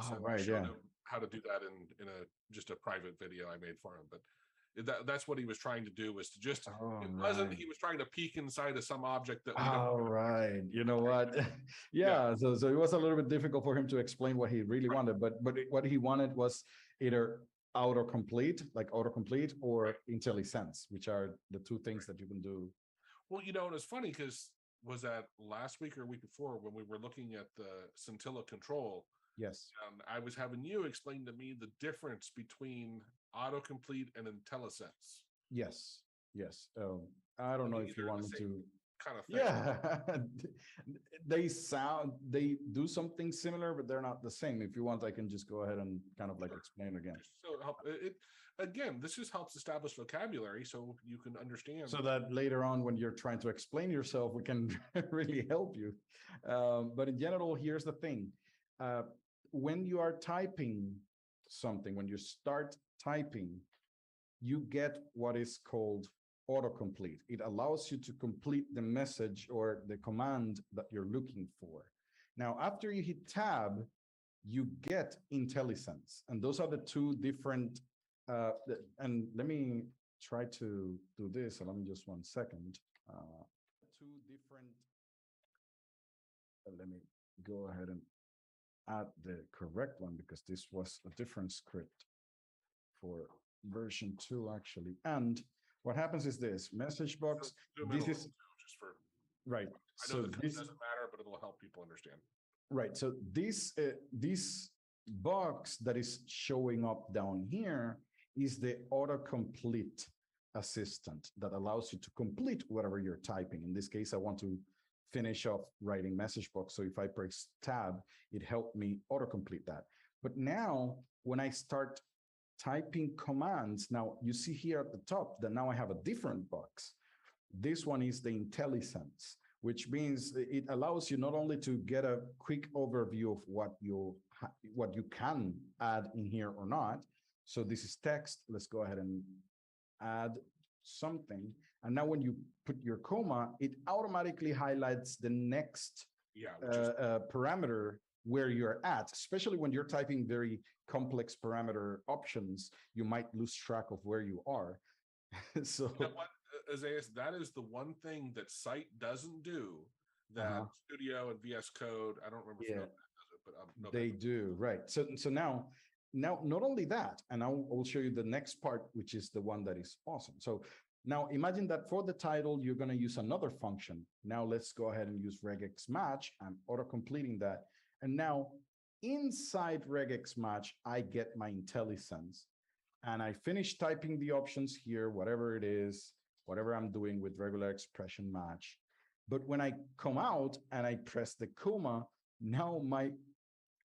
And so I right, showed yeah. him how to do that in a just a private video I made for him. But that's what he was trying to do, was to just, Oh, it wasn't, right. he was trying to peek inside of some object that we don't All right. You know what? yeah. Yeah. So it was a little bit difficult for him to explain what he really wanted, but what he wanted was either autocomplete, or IntelliSense, which are the two things that you can do. Well, and it's funny because was that last week or week before when we were looking at the scintilla control, Yes. I was having you explain to me the difference between autocomplete and IntelliSense. Yes. Yes. I don't know if you They're want the me same to. kind of thing. Yeah. They do something similar, but they're not the same. If you want, I can just go ahead and kind of like explain again. Just so help it again, this just helps establish vocabulary so you can understand. So that later on, when you're trying to explain yourself, we can really help you. But in general, here's the thing. Uh, when you are typing something, when you start typing, you get what is called autocomplete. It allows you to complete the message or the command that you're looking for. Now, after you hit tab, you get IntelliSense. And those are the two different, and let me try to do this. Allow me just 1 second. Two different, let me go ahead and add the correct one, because this was a different script for version 2 actually. And what happens is this message box, this is just for right. I know the code doesn't matter, but it'll help people understand. Right. So this box that is showing up down here is the autocomplete assistant that allows you to complete whatever you're typing. In this case, I want to finish off writing message box. So if I press tab, it helped me autocomplete that. But now when I start typing commands, now you see here at the top that now I have a different box. This one is the IntelliSense, which means it allows you not only to get a quick overview of what you can add in here or not. So this is text. Let's go ahead and add something. And now when you put your comma, it automatically highlights the next parameter where you're at, especially when you're typing very complex parameter options, you might lose track of where you are. So you know what, Isaiah, that is the one thing that Sight doesn't do that Studio and VS Code, I don't remember if Notepad does it, but they do, right. So now not only that, and I'll show you the next part, which is the one that is awesome. So now imagine that for the title, you're going to use another function. Now let's go ahead and use regex match. I'm auto-completing that. And now inside regex match, I get my IntelliSense. And I finish typing the options here, whatever it is, whatever I'm doing with regular expression match. But when I come out and I press the comma, now my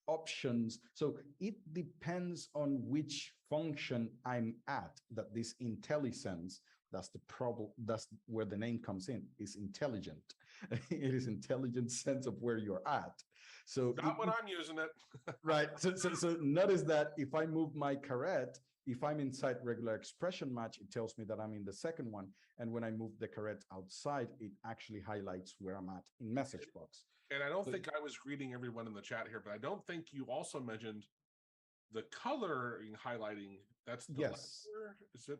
options, so it depends on which function I'm at, that this IntelliSense, that's the problem, that's where the name comes in, is intelligent. It is intelligent sense of where you're at. So not when I'm using it. Right. So notice that if I move my caret, if I'm inside regular expression match, it tells me that I'm in the second one. And when I move the caret outside, it actually highlights where I'm at in message box. And I don't think I was reading everyone in the chat here, but I don't think you also mentioned the coloring highlighting. That's the letter, is it?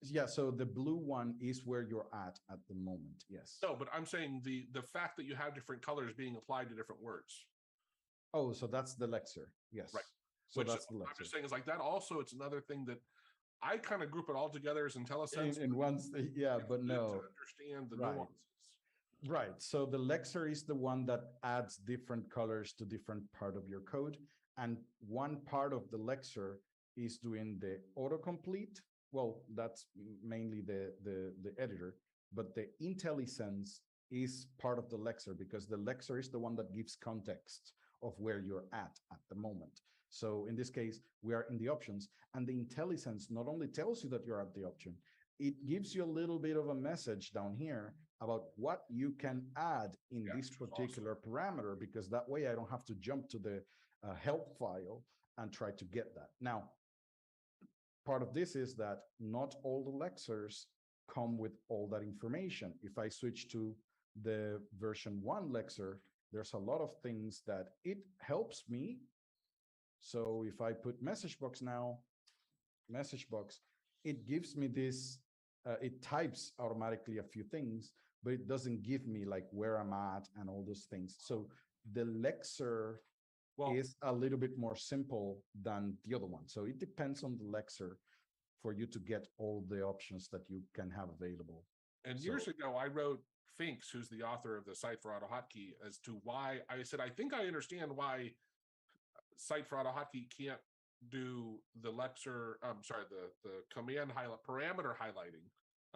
Yeah, so the blue one is where you're at the moment. Yes. No, but I'm saying the fact that you have different colors being applied to different words. Oh, so that's the lexer. Yes. Right. So which that's the lexer. I'm just saying is like that. Also, it's another thing that I kind of group it all together as IntelliSense. In one, yeah, but no. To understand the nuances. Right. So the lexer is the one that adds different colors to different part of your code. And one part of the lexer is doing the autocomplete. Well, that's mainly the editor, but the IntelliSense is part of the lexer, because the lexer is the one that gives context of where you're at the moment. So in this case, we are in the options, and the IntelliSense not only tells you that you're at the option, it gives you a little bit of a message down here about what you can add in this particular parameter, because that way I don't have to jump to the help file and try to get that. Now, part of this is that not all the lexers come with all that information. If I switch to the version 1 lexer, there's a lot of things that it helps me So if I put message box now, message box, it gives me this, it types automatically a few things, but it doesn't give me like where I'm at and all those things. So the Lexer is a little bit more simple than the other one. So it depends on the Lexer for you to get all the options that you can have available. And years ago, I wrote Finks, who's the author of the Site for AutoHotkey, as to why I said, I think I understand why Site for AutoHotkey can't do the Lexer, the command highlight parameter highlighting.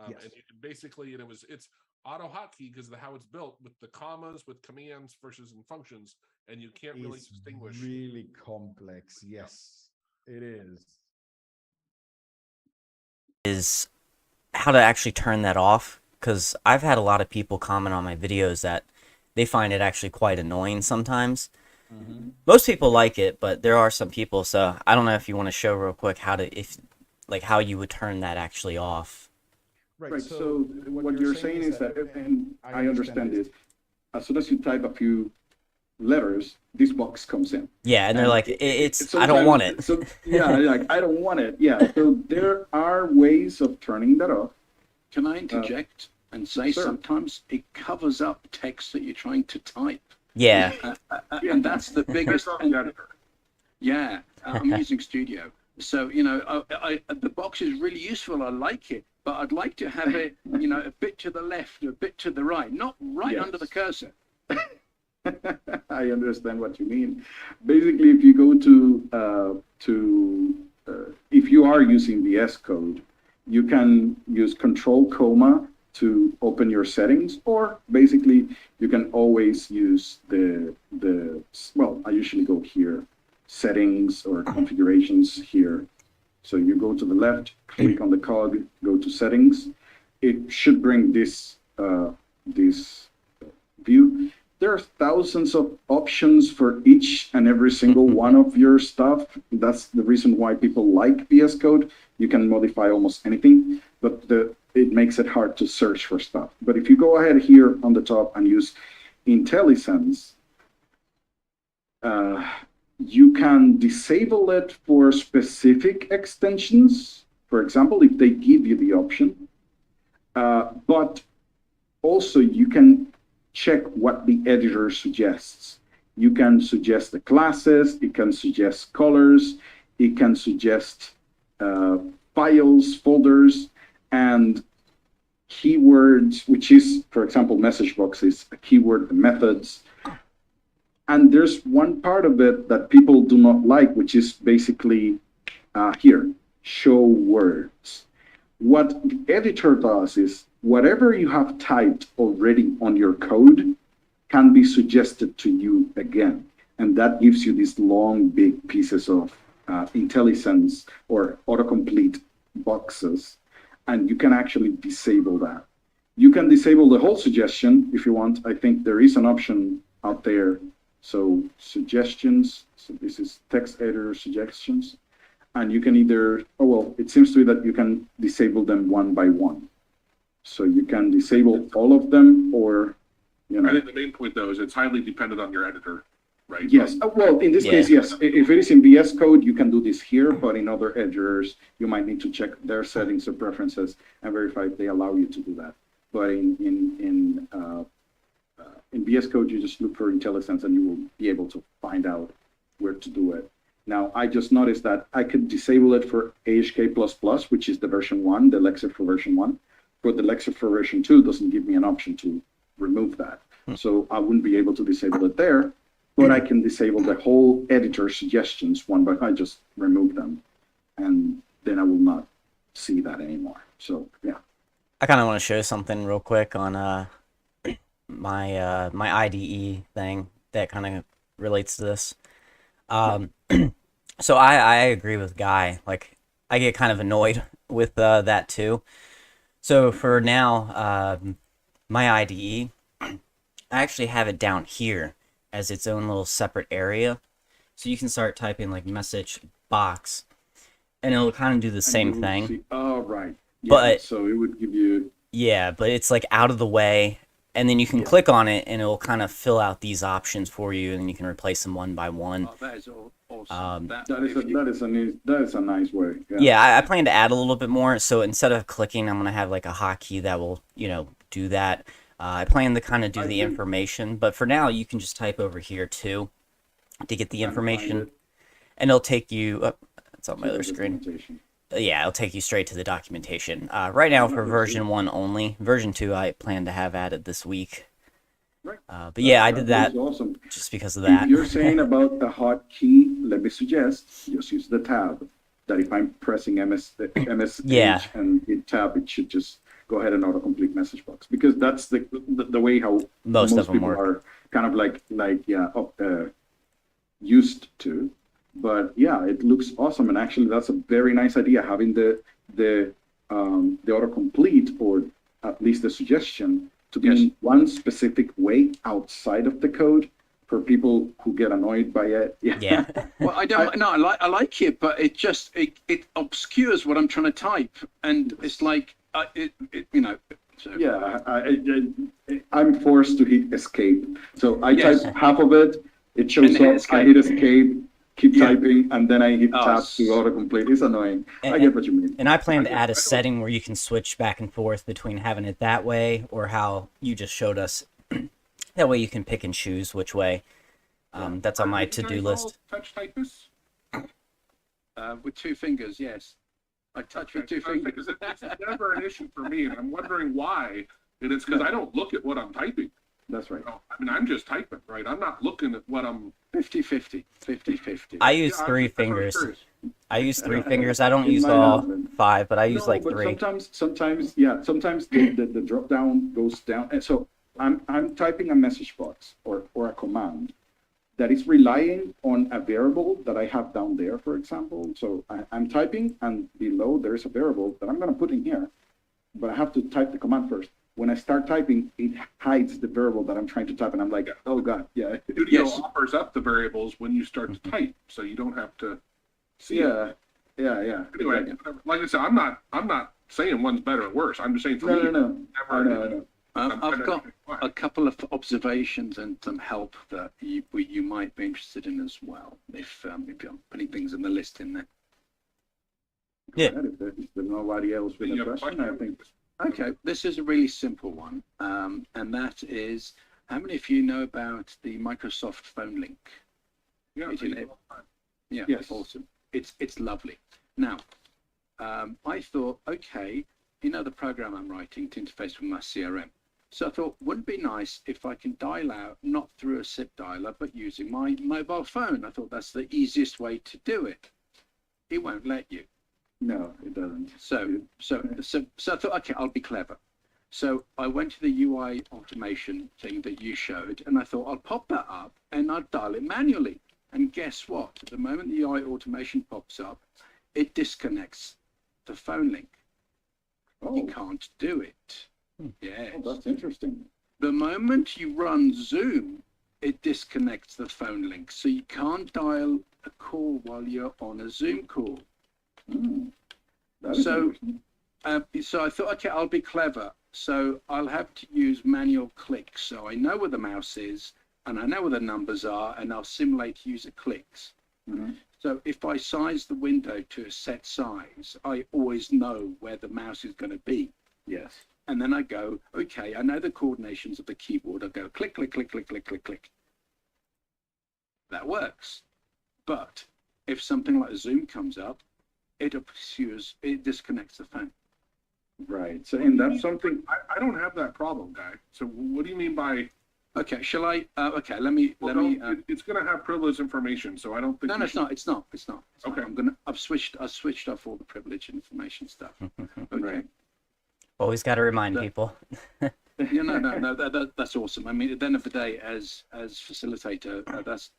Yes. And basically, it's AutoHotkey because of how it's built with the commas, with commands versus in functions, and you can't really distinguish. Really complex. Yes, it is. Is how to actually turn that off, because I've had a lot of people comment on my videos that they find it actually quite annoying sometimes. Most people like it, but there are some people, so I don't know if you want to show real quick how how you would turn that actually off. Right. So what you're saying is that, and I understand this, as soon as you type a few letters, this box comes in. Yeah, and they're like, it's I don't want it. So yeah, like I don't want it. Yeah. So there are ways of turning that off. Can I interject and say sometimes it covers up text that you're trying to type? Yeah. And that's the biggest. Yeah, I'm using Studio. So, the box is really useful. I like it, but I'd like to have it, a bit to the left, a bit to the right, not right under the cursor. I understand what you mean. Basically, if you go if you are using VS Code, you can use Control Comma to open your settings, or basically you can always use well, I usually go here, settings or configurations here. So you go to the left, click on the cog, go to settings. It should bring this view. There are thousands of options for each and every single one of your stuff. That's the reason why people like VS Code. You can modify almost anything, but it makes it hard to search for stuff. But if you go ahead here on the top and use IntelliSense, you can disable it for specific extensions. For example, if they give you the option, but also you can check what the editor suggests. You can suggest the classes, it can suggest colors, it can suggest files, folders, and keywords, which is, for example, message box is a keyword, the methods. And there's one part of it that people do not like, which is basically here, show words. What the editor does is whatever you have typed already on your code can be suggested to you again. And that gives you these long, big pieces of IntelliSense or autocomplete boxes. And you can actually disable that. You can disable the whole suggestion if you want. I think there is an option out there. So suggestions, so this is text editor suggestions. And you can either, it seems to be that you can disable them one by one. So you can disable all of them, or, I think the main point, though, is it's highly dependent on your editor, right? Yes. Well, in this case, yes. If it is in VS Code, you can do this here, but in other editors, you might need to check their settings or preferences and verify if they allow you to do that. But in VS Code, you just look for IntelliSense and you will be able to find out where to do it. Now, I just noticed that I could disable it for AHK++, which is the version 1, the Lexer for version 1. But the Lexer for version 2 doesn't give me an option to remove that. So I wouldn't be able to disable it there, but I can disable the whole editor suggestions I just remove them, and then I will not see that anymore. So, yeah. I kind of want to show something real quick on my IDE thing that kind of relates to this. So I agree with Guy. Like, I get kind of annoyed with that too. So for now, my IDE, I actually have it down here as its own little separate area. So you can start typing like message box, and it'll kind of do the same thing. Oh, right. Yeah, but so it would give you. Yeah, but it's like out of the way, and then you can click on it, and it will kind of fill out these options for you, and then you can replace them one by one. Oh, that is awesome. That is a nice way. Yeah, I plan to add a little bit more. So instead of clicking, I'm gonna have like a hotkey that will, do that. I plan to kind of do the information, but for now, you can just type over here too to get the information, and it'll take you. Oh, that's on my other screen. Yeah, it'll take you straight to the documentation. Right now for version 1 only. Version 2 I plan to have added this week. Right. But yeah, I did that awesome. just because of that. If you're saying about the hotkey, let me suggest just use the tab. That if I'm pressing MS Yeah. and hit tab, it should just go ahead and autocomplete message box, because that's the way how Most of them people work. are kind of used to. But yeah, it looks awesome, and actually that's a very nice idea, having the autocomplete, or at least the suggestion, to be in one specific way outside of the code for people who get annoyed by it. Yeah. Well, I like it, but it just it obscures what I'm trying to type, and it's like So, Yeah, I'm forced to hit escape. So I type half of it, it shows up, I hit escape, keep typing, and then I hit tab to autocomplete. It's annoying. I get what you mean. And I plan to add a setting where you can switch back and forth between having it that way or how you just showed us. That way you can pick and choose which way. That's on my to-do list. Touch typists? with 2 fingers, yes. I touch with 2 fingers. Because it's never an issue for me, and I'm wondering why. And it's because I don't look at what I'm typing. That's right. I mean, I'm just typing, right? I'm not looking at what I'm... 50-50. I use 3 fingers. I use 3 fingers. I don't use all 5, but I use like 3. Sometimes the drop down goes down. And so I'm typing a message box or a command that is relying on a variable that I have down there, for example. So I'm typing, and below there's a variable that I'm going to put in here, but I have to type the command first. When I start typing, it hides the variable that I'm trying to type, and I'm like, oh God, yeah. Studio offers up the variables when you start to type, so you don't have to see it. Yeah. Anyway, like I said, I'm not saying one's better or worse. I'm just saying for me, No. I know. I've got a couple of observations and some help that you might be interested in as well, if I'm putting things in the list in there. Yeah. If there's nobody else with a question, I think. Okay, this is a really simple one, and that is, how many of you know about the Microsoft phone link? Yeah, Yeah, yes. Awesome. It's lovely. Now, I thought, okay, the program I'm writing to interface with my CRM. So I thought, wouldn't it be nice if I can dial out, not through a SIP dialer, but using my mobile phone? I thought that's the easiest way to do it. It won't let you. No, it doesn't. So I thought, okay, I'll be clever. So I went to the UI automation thing that you showed, and I thought I'll pop that up and I'll dial it manually. And guess what? At the moment the UI automation pops up, it disconnects the phone link. Oh. You can't do it. Yes. Oh, that's interesting. The moment you run Zoom, it disconnects the phone link. So you can't dial a call while you're on a Zoom call. So I thought, okay, I'll be clever. So I'll have to use manual clicks. So I know where the mouse is, and I know where the numbers are, and I'll simulate user clicks. So if I size the window to a set size, I always know where the mouse is going to be. Yes. And then I go, okay, I know the coordinations of the keyboard. I go click, click, click, click, click, click, click. That works. But if something like Zoom comes up, it disconnects the phone. Right. So, and that's something. I don't have that problem, guy. So what do you mean by? Okay, shall I? Okay, let me. It's going to have privileged information, so I don't think. No, it's not. It's not. Okay. I've switched off all the privileged information stuff. Okay. Right. Always got to remind people. No. That's awesome. I mean, at the end of the day, as facilitator, that's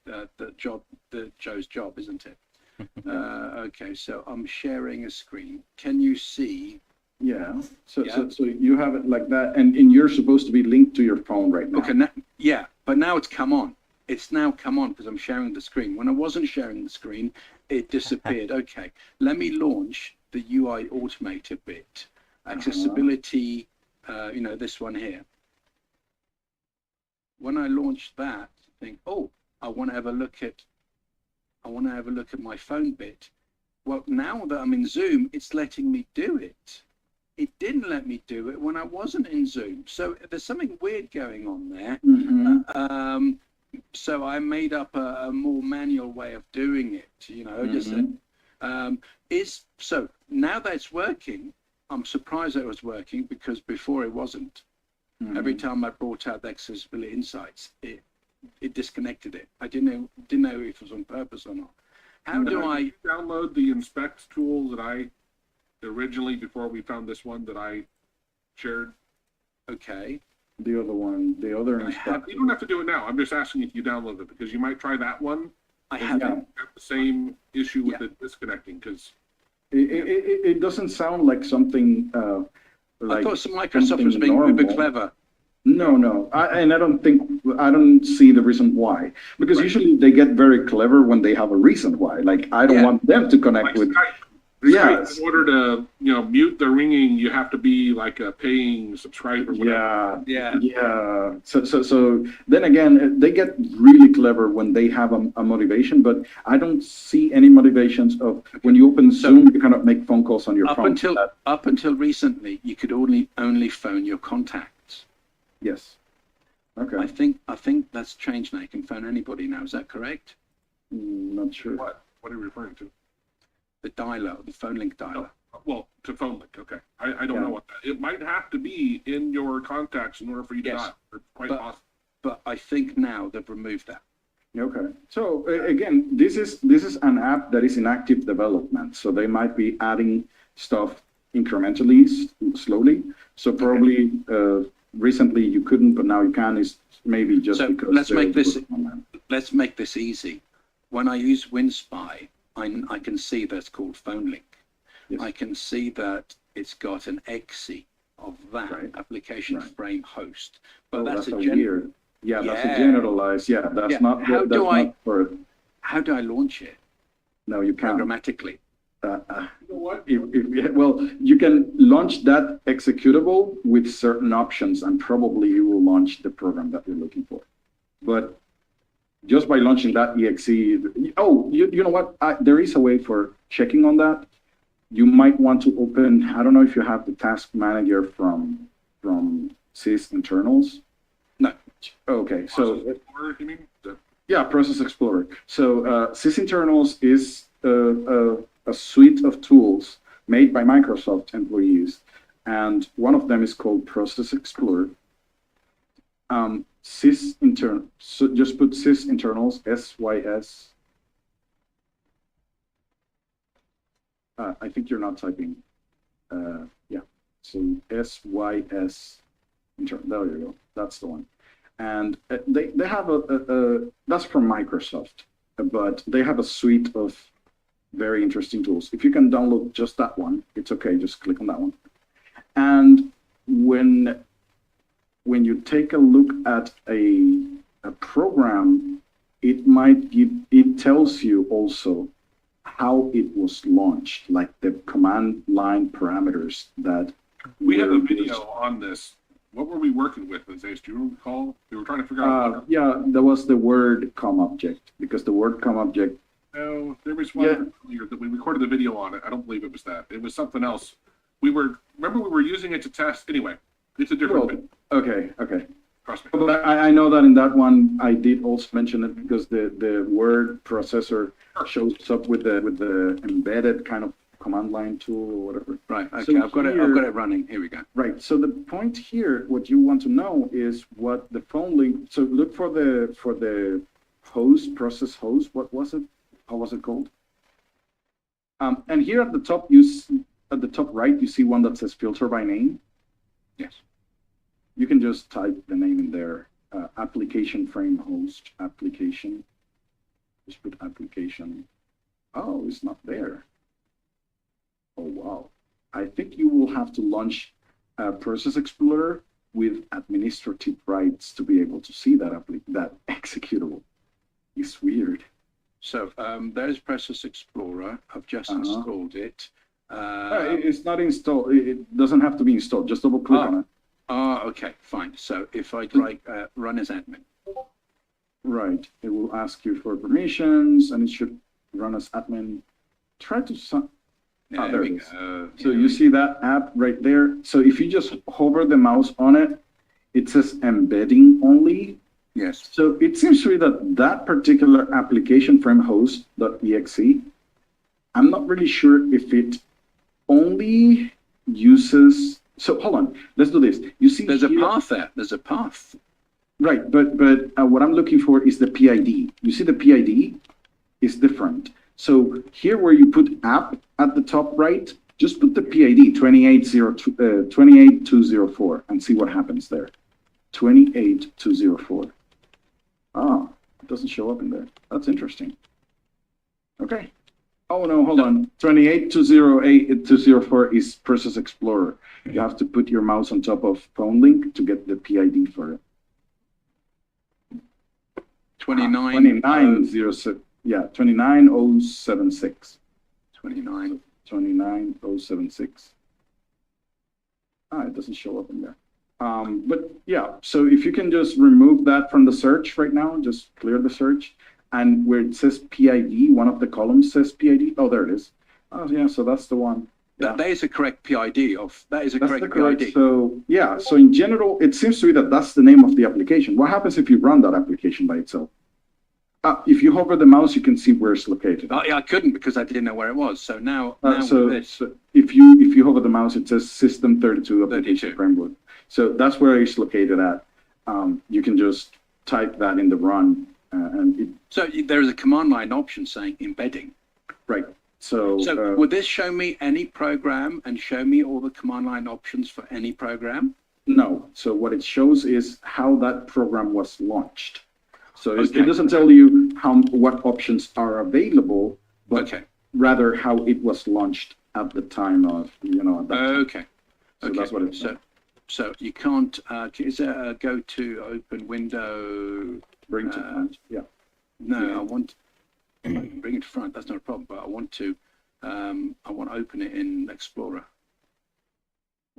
Joe's job, isn't it? Okay, so I'm sharing a screen. Can you see? Yeah. So you have it like that, and you're supposed to be linked to your phone right now. Okay. But now it's come on. It's now come on because I'm sharing the screen. When I wasn't sharing the screen, it disappeared. Okay. Let me launch the UI Automator bit. Accessibility. This one here. when I launched that, think, oh, I want to have a look at my phone bit. Well, now that I'm in Zoom, it's letting me do it. It didn't let me do it when I wasn't in Zoom. So there's something weird going on there. So I made up a more manual way of doing it, just so now that it's working, I'm surprised that it was working, because before it wasn't. Every time I brought out the accessibility insights, it disconnected it. I didn't know if it was on purpose or not. How do I download the inspect tool that I originally, before we found this one that I shared? Okay. The other one, the other inspector. You don't have to do it now. I'm just asking if you download it, because you might try that one. I haven't. Have the same issue with it disconnecting, because it doesn't sound like something I thought Microsoft was being uber clever. No, I don't see the reason why, because usually they get very clever when they have a reason why. Like, I don't want them to connect like with. Skype. Yes. In order to mute the ringing, you have to be like a paying subscriber. Yeah. So then again, they get really clever when they have a motivation, but I don't see any motivations of when you open Zoom, you cannot make phone calls on your phone. Up until recently, you could only phone your contacts. Yes. Okay. I think that's changed now. You can phone anybody now. Is that correct? Not sure. What are you referring to? The dialer, the phone link dialer. Well, to phone link. Okay. I don't know what that. It might have to be in your contacts in order for you to dial. It's quite possible. But I think now they've removed that. Okay. So again, this is an app that is in active development. So they might be adding stuff incrementally, slowly. So probably recently you couldn't, but now you can. Is maybe just because. Let's make this easy. When I use WinSpy, I can see that's called phone link. Yes. I can see that it's got an exe of that application frame host. But that's a weird. Yeah, that's a generalized. Yeah, that's not. How do I launch it? No, you can't. Programmatically. You know what? Well, you can launch that executable with certain options, and probably you will launch the program that you're looking for. But just by launching that exe, you know what? There is a way for checking on that. You might want to open. I don't know if you have the task manager from Sys internals. No. Okay, so Explorer, you mean? Yeah, Process Explorer. So Sys internals is a suite of tools made by Microsoft employees, and one of them is called Process Explorer. Sys internal. So just put Sys internals, SYS. I think you're not typing. Yeah. So SYS internal. There you go. That's the one. And they have that's from Microsoft, but they have a suite of very interesting tools. If you can download just that one, it's okay. Just click on that one. And when you take a look at a program, it tells you also how it was launched, like the command line parameters that we have a video on this. What were we working with, Ace? Do you recall? We were trying to figure out. Yeah, there was the word com object, because the word com object. No, there was one earlier that we recorded the video on it. I don't believe it was that. It was something else. Remember we were using it to test. Anyway, it's a different bit. Okay. Trust me. But I know that in that one I did also mention it because the word processor shows up with the embedded kind of command line tool or whatever. Right. Okay. So I've got it running. Here we go. Right. So the point here, what you want to know is what the phone link. So look for the host, process host. What was it? How was it called? And here at the top, at the top right, you see one that says filter by name. Yes. You can just type the name in there. Application frame host application. Just put application. Oh, it's not there. Oh, wow. I think you will have to launch Process Explorer with administrative rights to be able to see that executable. It's weird. So there's Process Explorer. I've just installed it. It's not installed. It doesn't have to be installed. Just double click on it. Okay, fine. So if I like run as admin. Right. It will ask you for permissions, and it should run as admin. Try to Yeah, there we it is. go. So Yeah, you see that app right there. So if you just hover the mouse on it, it says embedding only. yes. So it seems to me that that particular application framehost.exe, I'm not really sure if it only uses. So hold on, let's do this. You see, There's a here, path there. There's a path. right? But what I'm looking for is the PID. You see, the PID is different. So here, where you put app at the top right, just put the PID 28204 and see what happens there. 28204. Ah, it doesn't show up in there. That's interesting. Okay. Oh no, hold on. 28204 is Process Explorer. You have to put your mouse on top of phone link to get the PID for it. 2906. Yeah, 29076. 29. 29076. Ah, it doesn't show up in there. But yeah, so if you can just remove that from the search right now, just clear the search. And where it says PID, one of the columns says PID. Oh, there it is. Oh, yeah, so that's the one. Yeah. That is a correct PID of, that is a That's correct the correct. PID. So yeah, so in general, it seems to me that that's the name of the application. What happens if you run that application by itself? If you hover the mouse, you can see where it's located. Oh, yeah, I couldn't because I didn't know where it was. So now with this, So if you hover the mouse, it says System 32 Application 32. Framework. So that's where it's located at. You can just type that in the run, and it so there is a command line option saying embedding. right. So Would this show me any program and show me all the command line options for any program? no. So what it shows is how that program was launched. So Okay. it doesn't tell you what options are available, but Okay. rather how it was launched at the time of, at that time. Okay. So Okay. that's what it's So you can't, is there a go to open window? bring to front. Yeah. No, Yeah. I want, bring it to front, that's not a problem, but I want to open it in Explorer.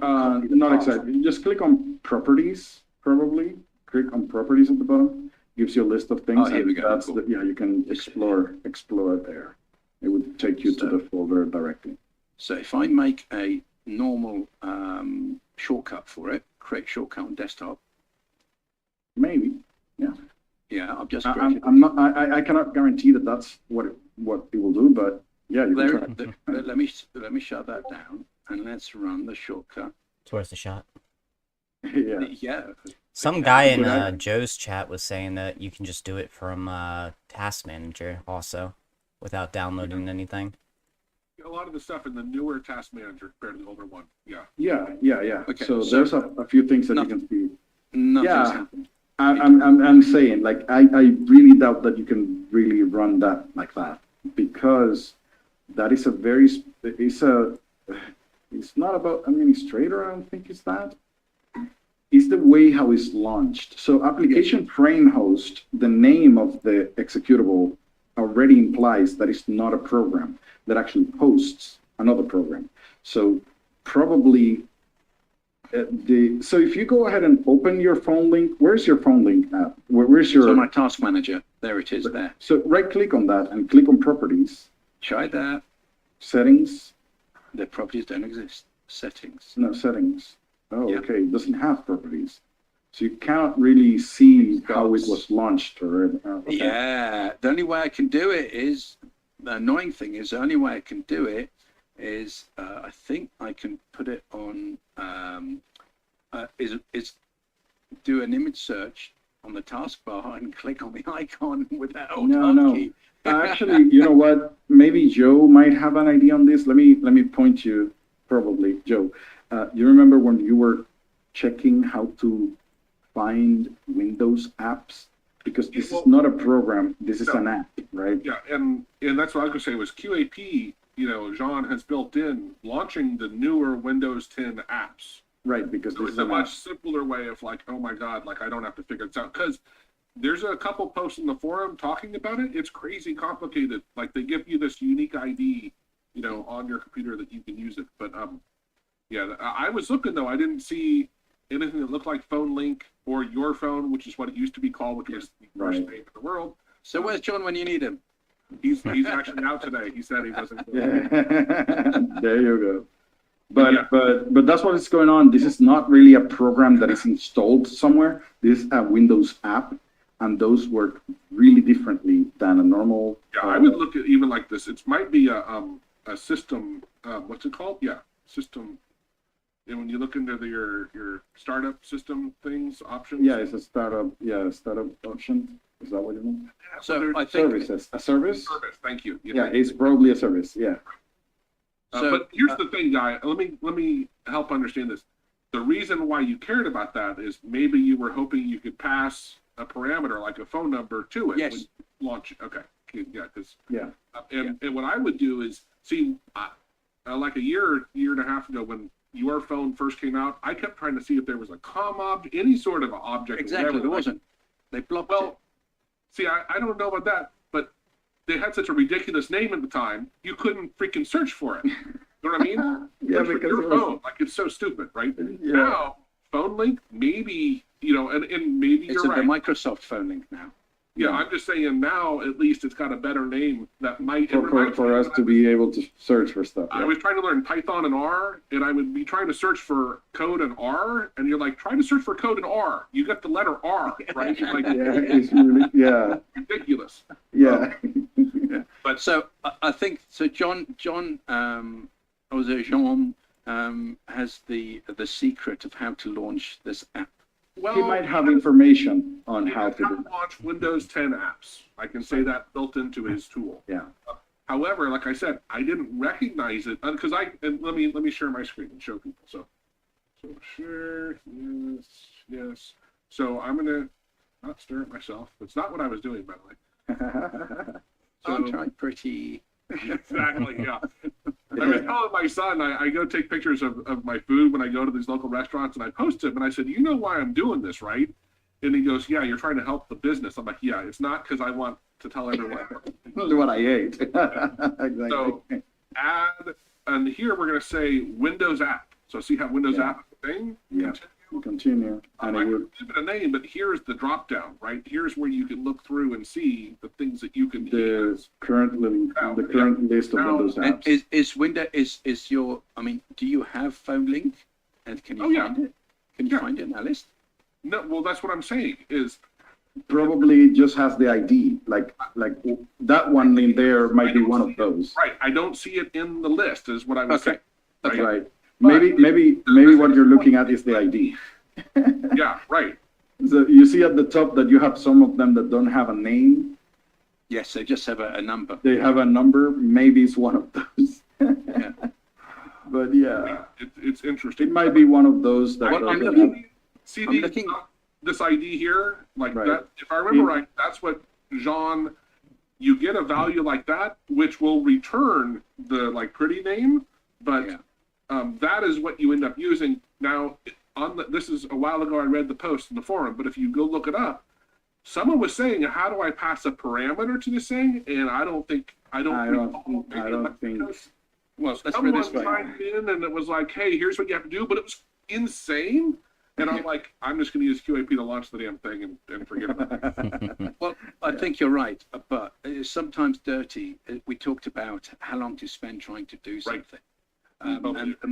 Copy the Not path. exactly. Just click on properties, probably. Click on properties at the bottom. Gives you a list of things. Oh, here we go. That's Cool. yeah, you can explore it there. It would take you to the folder directly. So if I make a normal shortcut for it, create shortcut on desktop. Maybe. Yeah. Yeah, I've just I'm, created. I'm not. I cannot guarantee that that's what it will do, but yeah, you can try. Let me shut that down and let's run the shortcut. It's worth a shot. Yeah. Yeah. Some guy in But I- Joe's chat was saying that you can just do it from Task Manager also, without downloading anything. A lot of the stuff in the newer Task Manager compared to the older one. Yeah. Yeah. Okay, So so there's a few things that nothing. you can see. Nothing's Yeah. happened. I'm saying, like, I really doubt that you can really run that like that, because that is it's not about administrator. I don't think it's that. It's the way how it's launched. So application frame host, the name of the executable already implies that it's not a program that actually hosts another program. So probably so if you go ahead and open your phone link, where's your phone link app? Where's your So my task manager, there it is there. So right click on that and click on properties, Try that. settings. The properties don't exist. Settings. No, settings. Oh, Yeah. okay. It doesn't have properties. So you cannot really see how it Dots. was launched or okay. Yeah. The only way I can do it is, the annoying thing is, the only way I can do it is, I think I can put it on, is do an image search on the taskbar and click on the icon with that old No. key. Actually, you know what? Maybe Joe might have an idea on this. Let me point you, probably, Joe. You remember when you were checking how to find Windows apps? Because this is not a program, this is an app, right? Yeah, and that's what I was gonna say was QAP, Jean has built in launching the newer Windows 10 apps. Right, because So this it's is a an much app. simpler way of like, oh my God, like I don't have to figure this out. Because there's a couple posts in the forum talking about it. It's crazy complicated. Like they give you this unique ID, on your computer that you can use it. But yeah, I was looking though, I didn't see anything that looked like phone link or your phone, which is what it used to be called, which was the worst Right. name in the world. So where's John when you need him? He's actually out today. He said he wasn't. Yeah. There you go. Yeah. But that's what is going on. This is not really a program that is installed somewhere. This is a Windows app, and those work really differently than a normal. Yeah, I would look at even like this. It might be a system. What's it called? Yeah, system. And when you look into your startup system things options. Yeah, it's a startup. Yeah, startup option. Is that what you mean? So I think Services. A service? Service. Thank you. Yeah, it's probably a service. Yeah. But here's the thing, guy. Let me help understand this. The reason why you cared about that is maybe you were hoping you could pass a parameter like a phone number to it. Yes. When you launch. Okay. Yeah. Because. Yeah. And what I would do is see, like a year and a half ago when your phone first came out, I kept trying to see if there was a COM object, any sort of object. exactly whatever. there wasn't. They blocked it. Well, see, I don't know about that, but they had such a ridiculous name at the time, you couldn't freaking search for it. You know what I mean? Yeah, Search for because your it was- phone, like it's so stupid, right? Yeah. Now, phone link, maybe, and maybe It's you're the right. Microsoft phone link now. Yeah, I'm just saying now, at least it's got a better name that might. For us to be able to search for stuff. I Yeah. was trying to learn Python and R, and I would be trying to search for code in R, and you're like, trying to search for code in R. You got the letter R, right? It's like Yeah, it's really, yeah, ridiculous. yeah. So I think so. John, or was it Jean, has the secret of how to launch this app. Well, He might have information on he how has to do. not launched Windows 10 apps. I can say that built into his tool. Yeah. However, like I said, I didn't recognize it because and let me share my screen and show people. So share, yes. So I'm gonna not stare at myself. It's not what I was doing, by the way. Aren't I pretty? Exactly, yeah. I was telling my son, I go take pictures of my food when I go to these local restaurants and I post them. And I said, you know why I'm doing this, right? And he goes, yeah, you're trying to help the business. I'm like, yeah, it's not because I want to tell everyone. What I ate. Exactly. So add, and here we're going to say Windows app. So see how Windows Yeah. app is a thing? Yeah. Continue. And I it would will, give it a name, but here's the drop down, right? Here's where you can look through and see the things that you can the use. current list of Now- Windows apps. Is Windows is your? I mean, do you have phone link? And can you Oh, yeah. find it? Can you Yeah. find it in that list? No, well, that's what I'm saying is Probably just has the ID. Like that one in there might be one of those. right. I don't see it in the list, is what I was Okay. saying. Right. Maybe what you're looking at is the ID. Yeah, right. So you see at the top that you have some of them that don't have a name. Yes, they just have a number. They have a number. Maybe it's one of those. Yeah. But yeah, It's interesting. it might be one of those that. Well, I'm doesn't looking- have- See I'm looking- this ID here, like Right. that. If I remember right, that's what Jean. You get a value like that, which will return the like pretty name, but Yeah. that is what you end up using. Now, this is a while ago. I read the post in the forum, but if you go look it up, someone was saying, "How do I pass a parameter to this thing?" And I don't think. I don't think. Well, let's put it Someone this way. chimed in and it was like, "Hey, here's what you have to do," but it was insane. And I'm like, I'm just going to use QAP to launch the damn thing and forget about it. Well, I think you're right, but it's sometimes dirty. We talked about how long to spend trying to do something. And the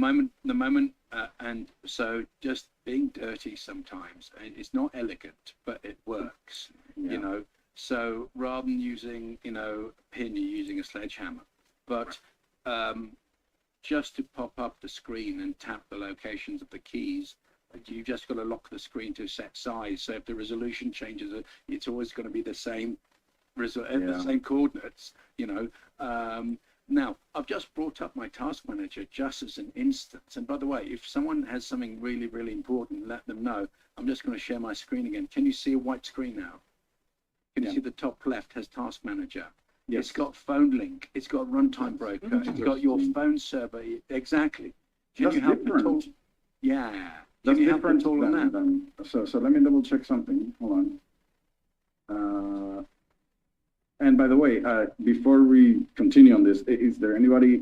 moment, and so just being dirty sometimes, and it's not elegant, but it works, Yeah. you know. So rather than using, a pin, you're using a sledgehammer. But just to pop up the screen and tap the locations of the keys, you just got to lock the screen to a set size. So if the resolution changes, it's always going to be the same the same coordinates, Now, I've just brought up my task manager just as an instance. And by the way, if someone has something really, really important, let them know. I'm just going to share my screen again. Can you see a white screen now? Can you see the top left has task manager? Yes. It's got phone link. It's got runtime broker. It's got your phone server. Exactly. Can That's you help different. at all? Yeah. That's Can you help different at all on that? than, so let me double check something. Hold on. And by the way, before we continue on this, is there anybody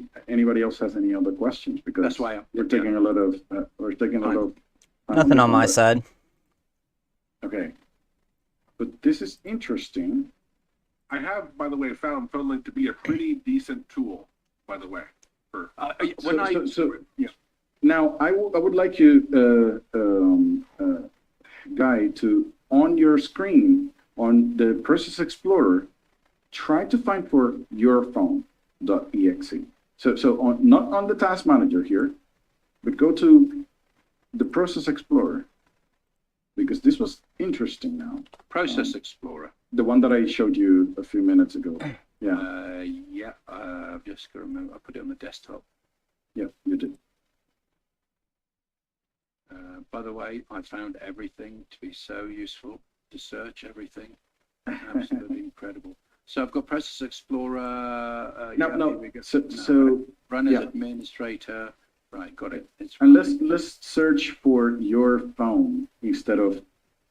else has any other questions? Because That's why we're taking a lot of Nothing on my side. Okay. But this is interesting. I have, by the way, found PhoneLink to be a pretty decent tool, by the way. For Yeah. Now, I would like you, Guy, to, on your screen, on the Process Explorer, try to find for your phone.exe. So on, not on the Task Manager here, but go to the Process Explorer, because this was interesting now. Process Explorer. The one that I showed you a few minutes ago. Yeah. Yeah, I've just got to remember, I put it on the desktop. Yeah, you did. By the way, I found everything to be so useful to search everything. Absolutely incredible. So I've got Process Explorer. So run as yeah. administrator. Right, got it. It's and running. let's search for your phone instead of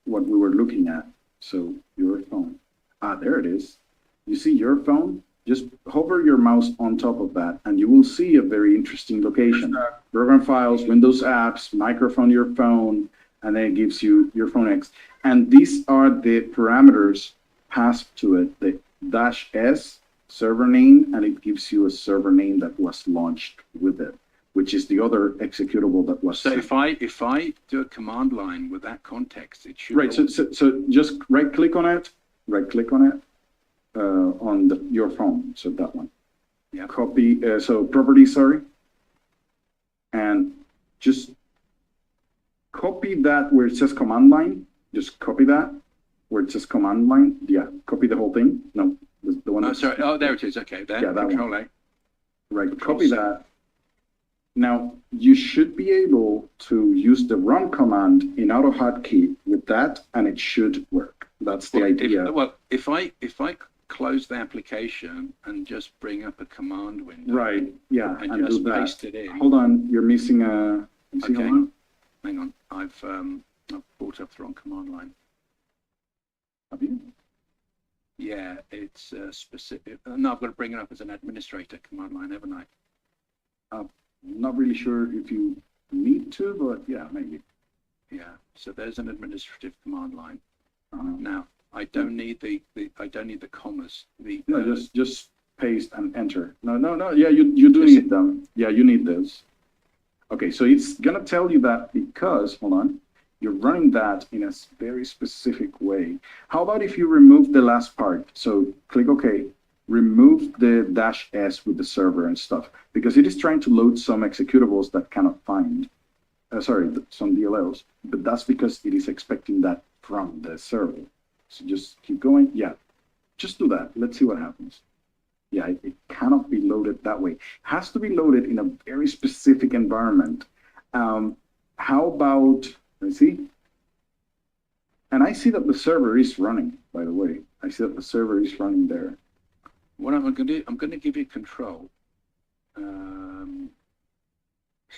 what we were looking at. So your phone. Ah, there it is. You see your phone? Just hover your mouse on top of that, and you will see a very interesting location. Program files, Windows apps, microphone your phone, and then it gives you your phone X. And these are the parameters passed to it, the -s server name, and it gives you a server name that was launched with it, which is the other executable that was So sent. if I do a command line with that context, it should Right, so just right click on it, on your phone, so that one. Yeah. Copy, so properties, sorry. And just copy that where it says command line, just copy that where it says command line. Yeah, copy the whole thing. No, the one. Oh, sorry. Oh, there it is. Okay, there. Yeah, that Control one. A. Right, Control copy C. that. Now, you should be able to use the run command in AutoHotkey with that, and it should work. That's the idea. If I close the application and just bring up a command window. Right, yeah, and and just do that. paste it in. Hold on, you're missing a. Okay. Hold on. Hang on. I've brought up the wrong command line. Have you? Yeah, it's specific. No, I've got to bring it up as an administrator command line, haven't I? I'm not really sure if you need to, but yeah, maybe. Yeah. So there's an administrative command line. Uh, Now I don't need I don't need the commas. No, just paste and enter. No. Yeah, you do need them. Yeah, you need those. Okay, so it's gonna tell you that because, hold on, you're running that in a very specific way. How about if you remove the last part? So click OK, remove the -s with the server and stuff, because it is trying to load some executables that cannot find. Some DLLs, but that's because it is expecting that from the server. So just keep going. Yeah, just do that. Let's see what happens. Yeah, it cannot be loaded that way. It has to be loaded in a very specific environment. How about, let's see. And I see that the server is running, by the way. I see that the server is running there. What I'm going to do, I'm going to give you control.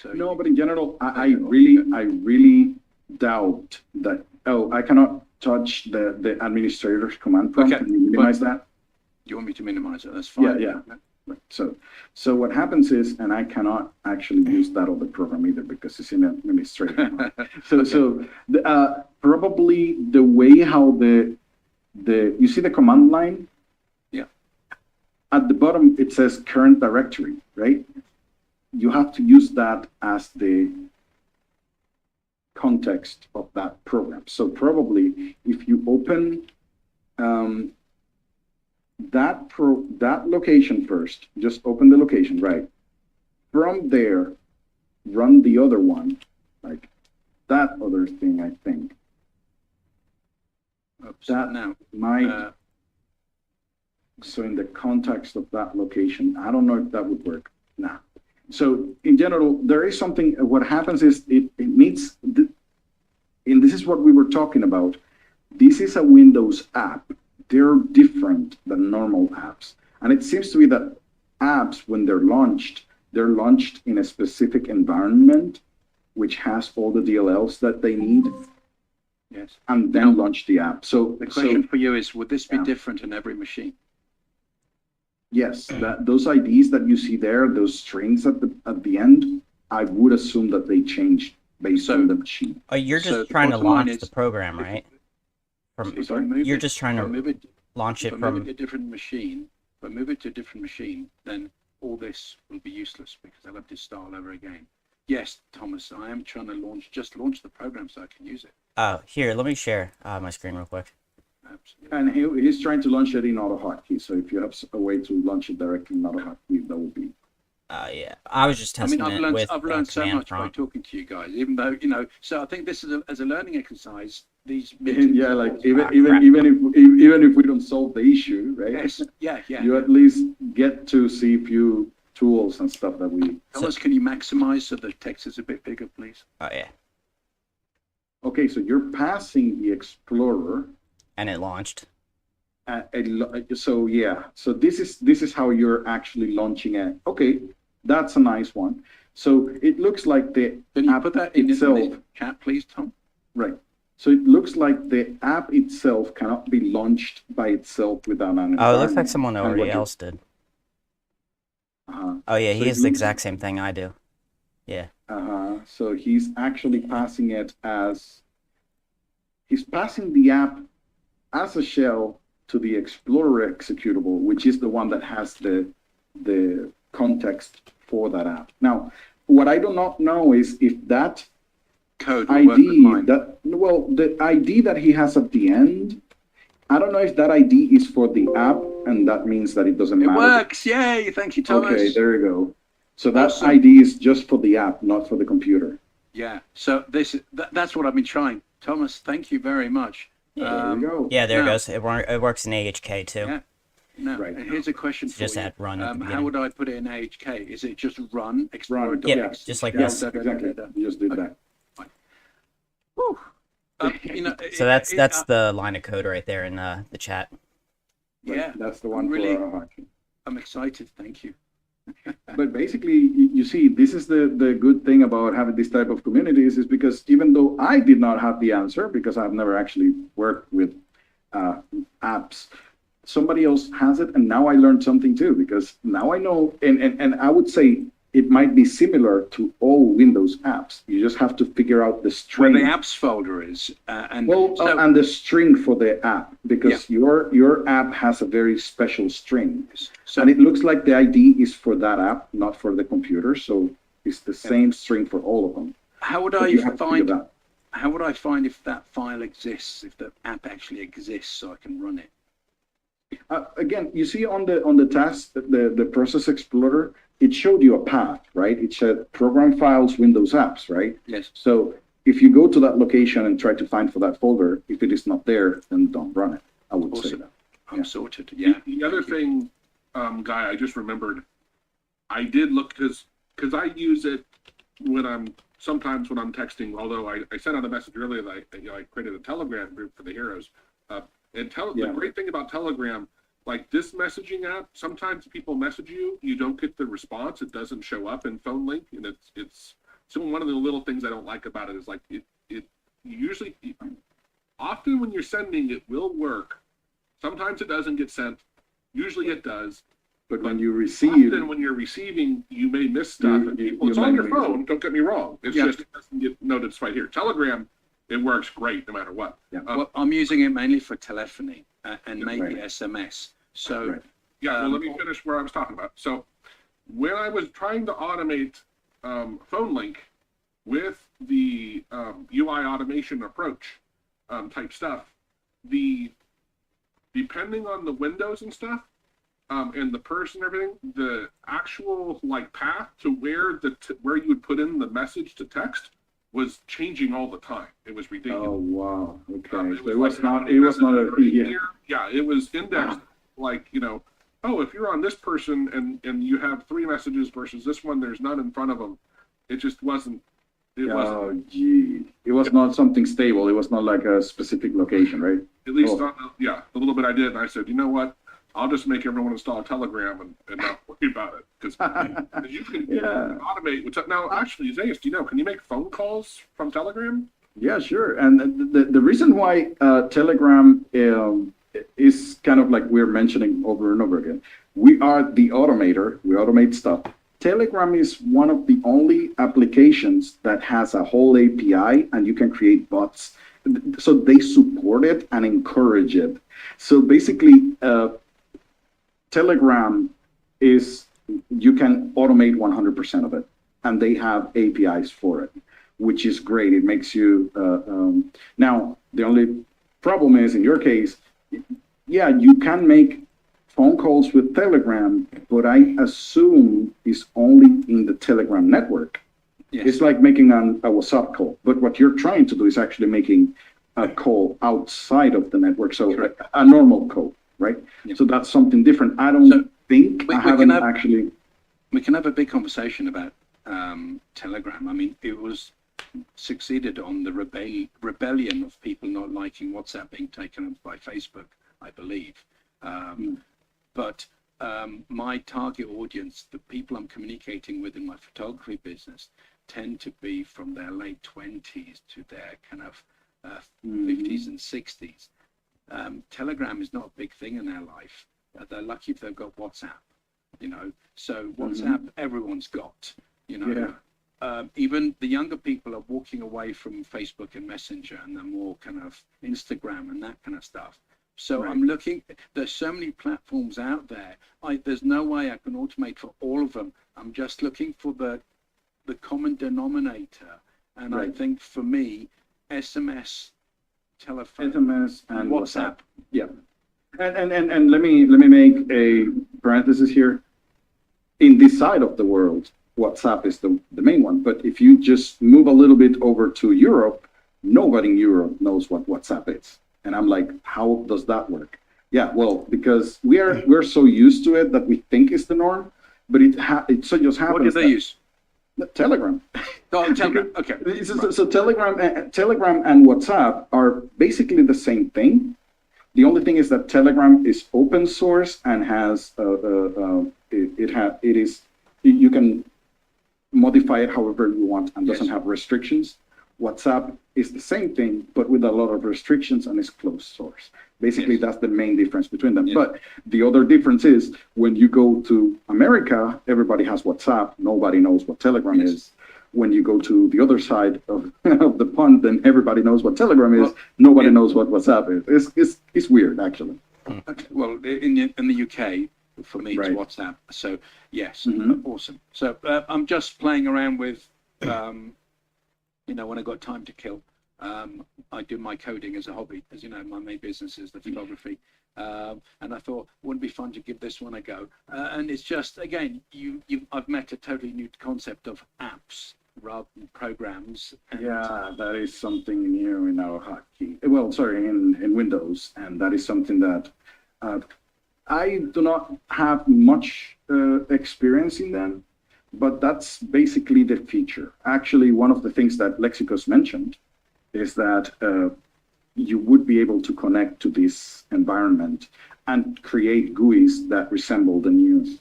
So no, but in general, I really doubt that. Oh, I cannot touch the administrator's command prompt. Okay, Can you minimize that? You want me to minimize it? That's fine. Yeah. Right. So what happens is, and I cannot actually use that other program either because it's in administrator. Probably the way how you see the command line. Yeah. At the bottom it says current directory, right? You have to use that as the context of that program. So probably if you open that location first, just open the location, right? From there, run the other one, like that other thing, I think. Oops, That now might. So in the context of that location, I don't know if that would work. Nah. So in general, there is something, what happens is it needs, and this is what we were talking about. This is a Windows app. They're different than normal apps. And it seems to be that apps, when they're launched in a specific environment, which has all the DLLs that they need. Yes. And then launch the app. So the question for you is, would this be Yeah. different in every machine? Yes, those IDs that you see there, those strings at the end, I would assume that they changed based So- on the machine. Oh, you're So just the trying to bottom line launch the is- program, right? From If I move you're it- just trying if I to move it, launch if it I move it from. to a different machine, if I move it to a different machine, then all this will be useless because I'll have to start over again. Yes, Thomas, I am trying to launch the program so I can use it. Oh, here, let me share my screen real quick. Absolutely. And he's trying to launch it in AutoHotkey. So if you have a way to launch it directly in AutoHotkey, that would be. Yeah, I was just I mean, testing it with I've learned so command much by prompt. talking to you guys, even though, so I think this is as a learning exercise, these Yeah, like crap. even if we don't solve the issue, right? Yes, yeah. You at least get to see a few tools and stuff that we. Thomas, can you maximize so the text is a bit bigger, please? Oh yeah, Okay, so you're passing the Explorer. and it launched. So yeah, so this is how you're actually launching it. Okay, that's a nice one. So it looks like the Can you app put that in itself, the chat, please, Tom? right? So it looks like the app itself cannot be launched by itself without an. Oh, it looks like environment. someone And already what you- else did. Uh-huh. Oh yeah, So he it has the looks- exact same thing I do. Yeah. Uh-huh. So he's actually passing it as, he's passing the app as a shell to the Explorer executable, which is the one that has the context for that app. Now, what I do not know is if that Code will work with ID, mine. the ID that he has at the end, I don't know if that ID is for the app, and that means that it doesn't It matter. works, yay! Thank you, Thomas. Okay, there you go. So that Awesome. ID is just for the app, not for the computer. Yeah. So that's what I've been trying. Thomas, thank you very much. There you go. Yeah, there it Now- goes. It works in AHK too. Yeah. Now, Right. here's a question It's for just you. add run at the How beginning. would I put it in AHK? Is it just run Explorer? Run. Yeah, just like Yes, this. exactly. You just did that. Whew. So that's the line of code right there in the chat. Right, Yeah. That's the one Really? for AutoHotkey. I'm excited. Thank you. But basically, you see, this is the good thing about having this type of communities is because even though I did not have the answer, because I've never actually worked with apps, somebody else has it, and now I learned something too, because now I know, and I would say it might be similar to all Windows apps. You just have to figure out the Where string. the apps folder is, and Well, so, and the string for the app, because your app has a very special string. so And it looks like the ID is for that app, not for the computer. So it's the same string for all of them. how would But I you have to figure find? that. How would I find if that file exists, if the app actually exists, so I can run it? Again, you see on the task, the process explorer, it showed you a path, right? It said program files, Windows apps, right? Yes. So if you go to that location and try to find for that folder, if it is not there, then don't run it. I would say Awesome. that. I'm Yeah. sorted. Yeah. The other thing, Guy, I just remembered, I did look because I use it sometimes when I'm texting. Although I sent out a message earlier that I created a Telegram group for the heroes. The great thing about Telegram, like this messaging app, sometimes people message you, you don't get the response, it doesn't show up in phone link, and it's so one of the little things I don't like about it is like it usually often when you're sending it will work. Sometimes it doesn't get sent. Usually it does. But when you receive, Often when you're receiving, you may miss stuff. You It's on might your miss phone. Don't get me wrong. It's Yeah. just it doesn't get notified here. Telegram, it works great no matter what. Yeah. Well, I'm using it mainly for telephony and maybe Right. SMS. So Right. Yeah. Well, let me finish where I was talking about. So when I was trying to automate phone link with the UI automation approach type stuff, depending on the windows and stuff, and the person and everything, the actual like path to where you would put in the message to text was changing all the time. It was ridiculous. oh wow, okay, It so it was like, not a yeah, it was indexed like, oh, if you're on this person and you have 3 messages versus this one, there's none in front of them. It just wasn't. It wasn't. Oh gee, it was not something stable. It was not like a specific location, right? At least, Oh. yeah, the little bit I did, and I said, you know what? I'll just make everyone install Telegram and not worry about it because you can Yeah. automate. Now, actually, Zayas, do you know? Can you make phone calls from Telegram? Yeah, sure. And the reason why Telegram is kind of like we're mentioning over and over again, we are the automator. We automate stuff. Telegram is one of the only applications that has a whole API and you can create bots. So they support it and encourage it. So basically, Telegram is, you can automate 100% of it, and they have APIs for it, which is great. It makes you, now, the only problem is, in your case, yeah, you can make phone calls with Telegram, but I assume it's only in the Telegram network. Yes. It's like making a WhatsApp call, but what you're trying to do is actually making a call outside of the network, so a normal call, right? Yeah. So that's something different. I don't think I haven't actually. We can have a big conversation about Telegram. I mean, it was succeeded on the rebellion of people not liking WhatsApp being taken up by Facebook, I believe. But my target audience, the people I'm communicating with in my photography business, tend to be from their late 20s to their kind of 50s and 60s. Telegram is not a big thing in their life. They're lucky if they've got WhatsApp, you know. So WhatsApp, everyone's got, you know. Yeah. Even the younger people are walking away from Facebook and Messenger, and they're more kind of Instagram and that kind of stuff. So I'm looking, there's so many platforms out there. There's no way I can automate for all of them. I'm just looking for the common denominator. And I think for me, SMS, telephone, SMS and WhatsApp. Yeah. And let me make a parenthesis here. In this side of the world, WhatsApp is the main one. But if you just move a little bit over to Europe, nobody in Europe knows what WhatsApp is. And I'm like, how does that work? Yeah, well, because we're so used to it that we think it's the norm, but it so just happens. What do they use? Telegram. Oh, Telegram. Okay. So Telegram and WhatsApp are basically the same thing. The only thing is that Telegram is open source and has you can modify it however you want and doesn't have restrictions. WhatsApp is the same thing, but with a lot of restrictions and is closed source. Basically, that's the main difference between them. But the other difference is when you go to America, everybody has WhatsApp. Nobody knows what Telegram is. When you go to the other side of the pond, then everybody knows what Telegram is. Nobody knows what WhatsApp is. It's weird, actually. Okay. Well, in the UK, for me, it's WhatsApp. So yes, awesome. So I'm just playing around with. You know, when I got time to kill, I do my coding as a hobby. As you know, my main business is the photography. And I thought, wouldn't it be fun to give this one a go? And it's just, again, I've met a totally new concept of apps rather than programs. And yeah, that is something new in our hotkey. Well, sorry, in Windows. And that is something that I do not have much experience in them. But that's basically the feature. Actually, one of the things that Lexicos mentioned is that you would be able to connect to this environment and create GUIs that resemble the new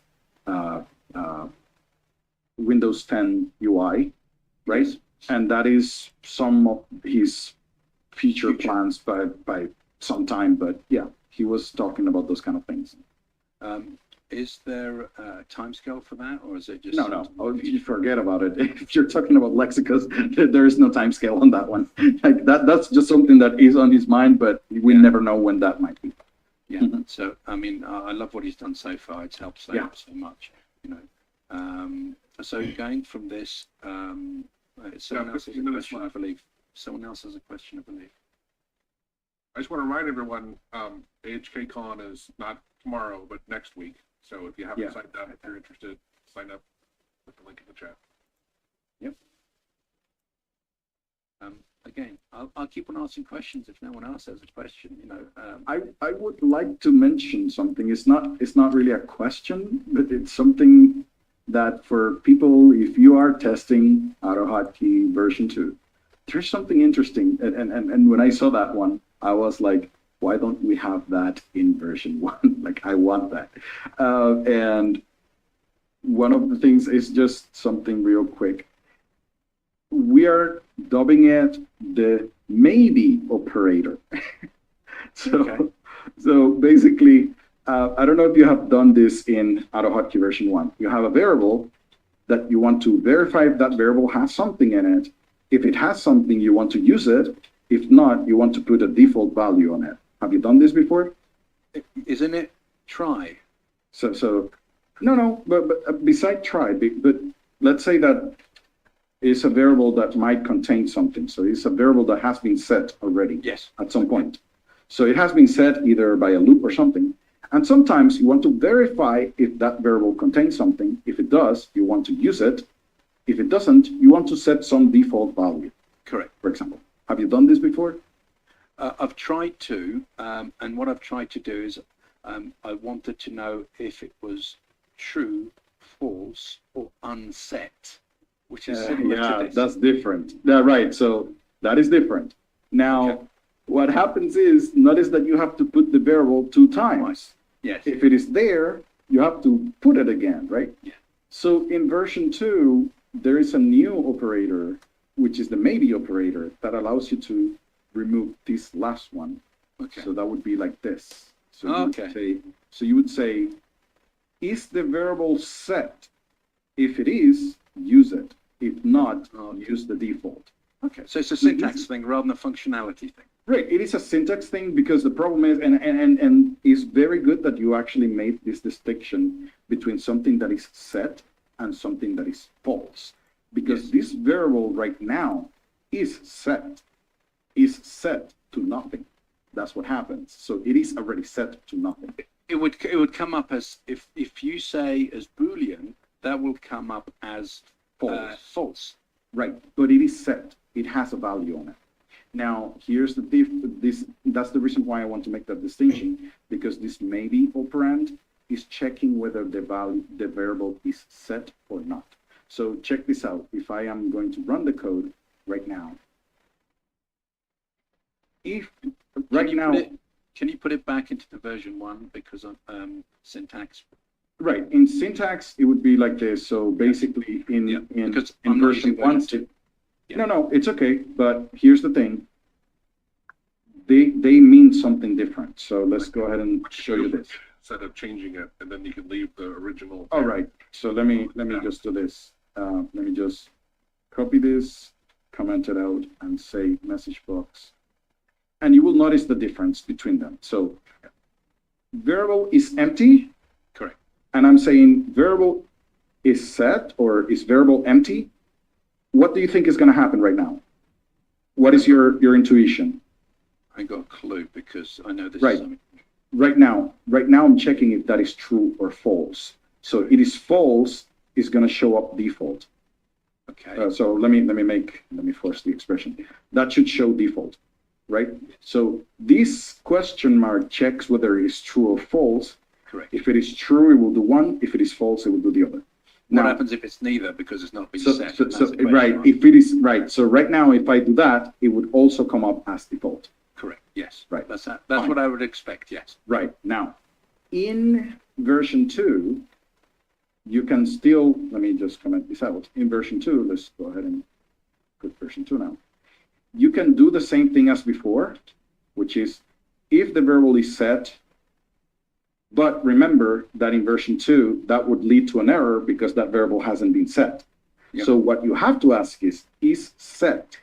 Windows 10 UI, right? And that is some of his feature plans by some time. But yeah, he was talking about those kind of things. Is there a timescale for that, or is it just no? Oh, you forget about it. If you're talking about Lexicos, there is no timescale on that one. Like that's just something that is on his mind, but we never know when that might be. Yeah. So I mean, I love what he's done so far. It's helped so much, you know. So going from this, someone else has a question, I believe. Someone else has a question, I believe. I just want to remind everyone, AHKCon is not tomorrow, but next week. So if you haven't signed up, if you're interested, sign up with the link in the chat. Yep. Again, I'll keep on asking questions if no one else has a question. You know, I would like to mention something. It's not really a question, but it's something that for people, if you are testing AutoHotkey version 2, there's something interesting. And when I saw that one, I was like, why don't we have that in version 1? Like, I want that. And one of the things is just something real quick. We are dubbing it the maybe operator. So basically, I don't know if you have done this in AutoHotkey version 1. You have a variable, that you want to verify if that variable has something in it. If it has something, you want to use it. If not, you want to put a default value on it. Have you done this before? Isn't it try? So no, but beside try, but let's say that it's a variable that might contain something. So it's a variable that has been set already. Yes. At some point. So it has been set either by a loop or something. And sometimes you want to verify if that variable contains something. If it does, you want to use it. If it doesn't, you want to set some default value. Correct. For example, have you done this before? I've tried to, and what I've tried to do is I wanted to know if it was true, false, or unset, which is similar to this. That's different. Yeah, right. So that is different. Now, Okay. what happens is, notice that you have to put the variable 2 times. Yes. If it is there, you have to put it again, right? Yeah. So in version 2, there is a new operator, which is the maybe operator, that allows you to remove this last one. Okay. So that would be like this. So Okay. you would say, is the variable set? If it is, use it. If not, use the default. Okay. So it's a syntax thing rather than a functionality thing. Right, it is a syntax thing because the problem is, and it's very good that you actually made this distinction between something that is set and something that is false. Because Yes. this variable right now is set to nothing. That's what happens. So it is already set to nothing. It would come up as if you say as Boolean, that will come up as False. false. Right, but it is set. It has a value on it. Now, here's the that's the reason why I want to make that distinction, because this maybe operand is checking whether the variable is set or not. So check this out. If I am going to run the code right now, Can you put it back into the version 1 because of syntax? right, in syntax, it would be like this. So basically Because in I'm not version using 1, version 2. Yeah. no, it's okay. But here's the thing. They mean something different. So let's go ahead and show you this. Instead of changing it, and then you can leave the original. All right. So let me just do this. Let me just copy this, comment it out, and say message box. And you will notice the difference between them. So variable is empty. Correct. And I'm saying variable is set, or is variable empty. What do you think is going to happen right now? What is your intuition? I got a clue because I know this Right. is something. Right now I'm checking if that is true or false. So it is false, is going to show up default. Okay. So let me force the expression. That should show default, right? So this question mark checks whether it is true or false. Correct. If it is true, it will do one. If it is false, it will do the other. What Now, happens if it's neither because it's not been so, set? so, That's so the question, right, if it is right. So right now, if I do that, it would also come up as default. Correct. Yes. Right. That's Fine. what I would expect. Yes. Right. Now, in version 2, you can still, let me just comment this out. In version 2, let's go ahead and put version 2 now. You can do the same thing as before, which is if the variable is set, but remember that in version 2, that would lead to an error because that variable hasn't been set. Yep. So what you have to ask is set,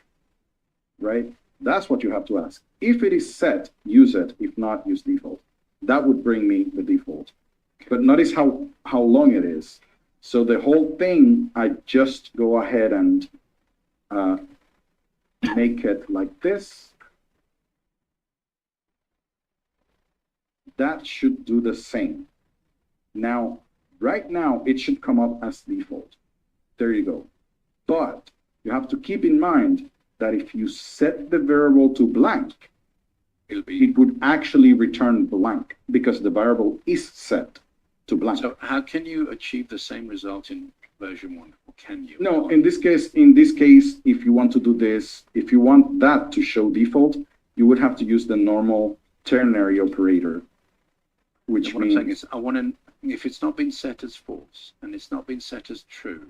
right? That's what you have to ask. If it is set, use it. If not, use default. That would bring me the default. But notice how long it is. So the whole thing, I just go ahead and make it like this. That should do the same. Now, right now, it should come up as default. There you go. But you have to keep in mind that if you set the variable to blank, it would actually return blank because the variable is set to blank. So how can you achieve the same result in version 1? Or can you? No, in this case, if you want to do this, if you want that to show default, you would have to use the normal ternary operator, which What means I'm saying is, I want to, if it's not been set as false and it's not been set as true,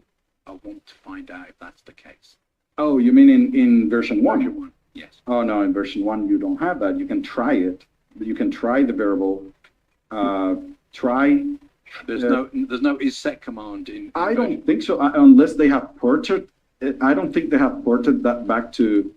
I want to find out if that's the case. oh, you mean in version 1? Version 1, yes. Oh, no, in version 1, you don't have that. You can try it. You can try the variable, try There's no is set command in I don't think so, unless they have ported. I don't think they have ported that back to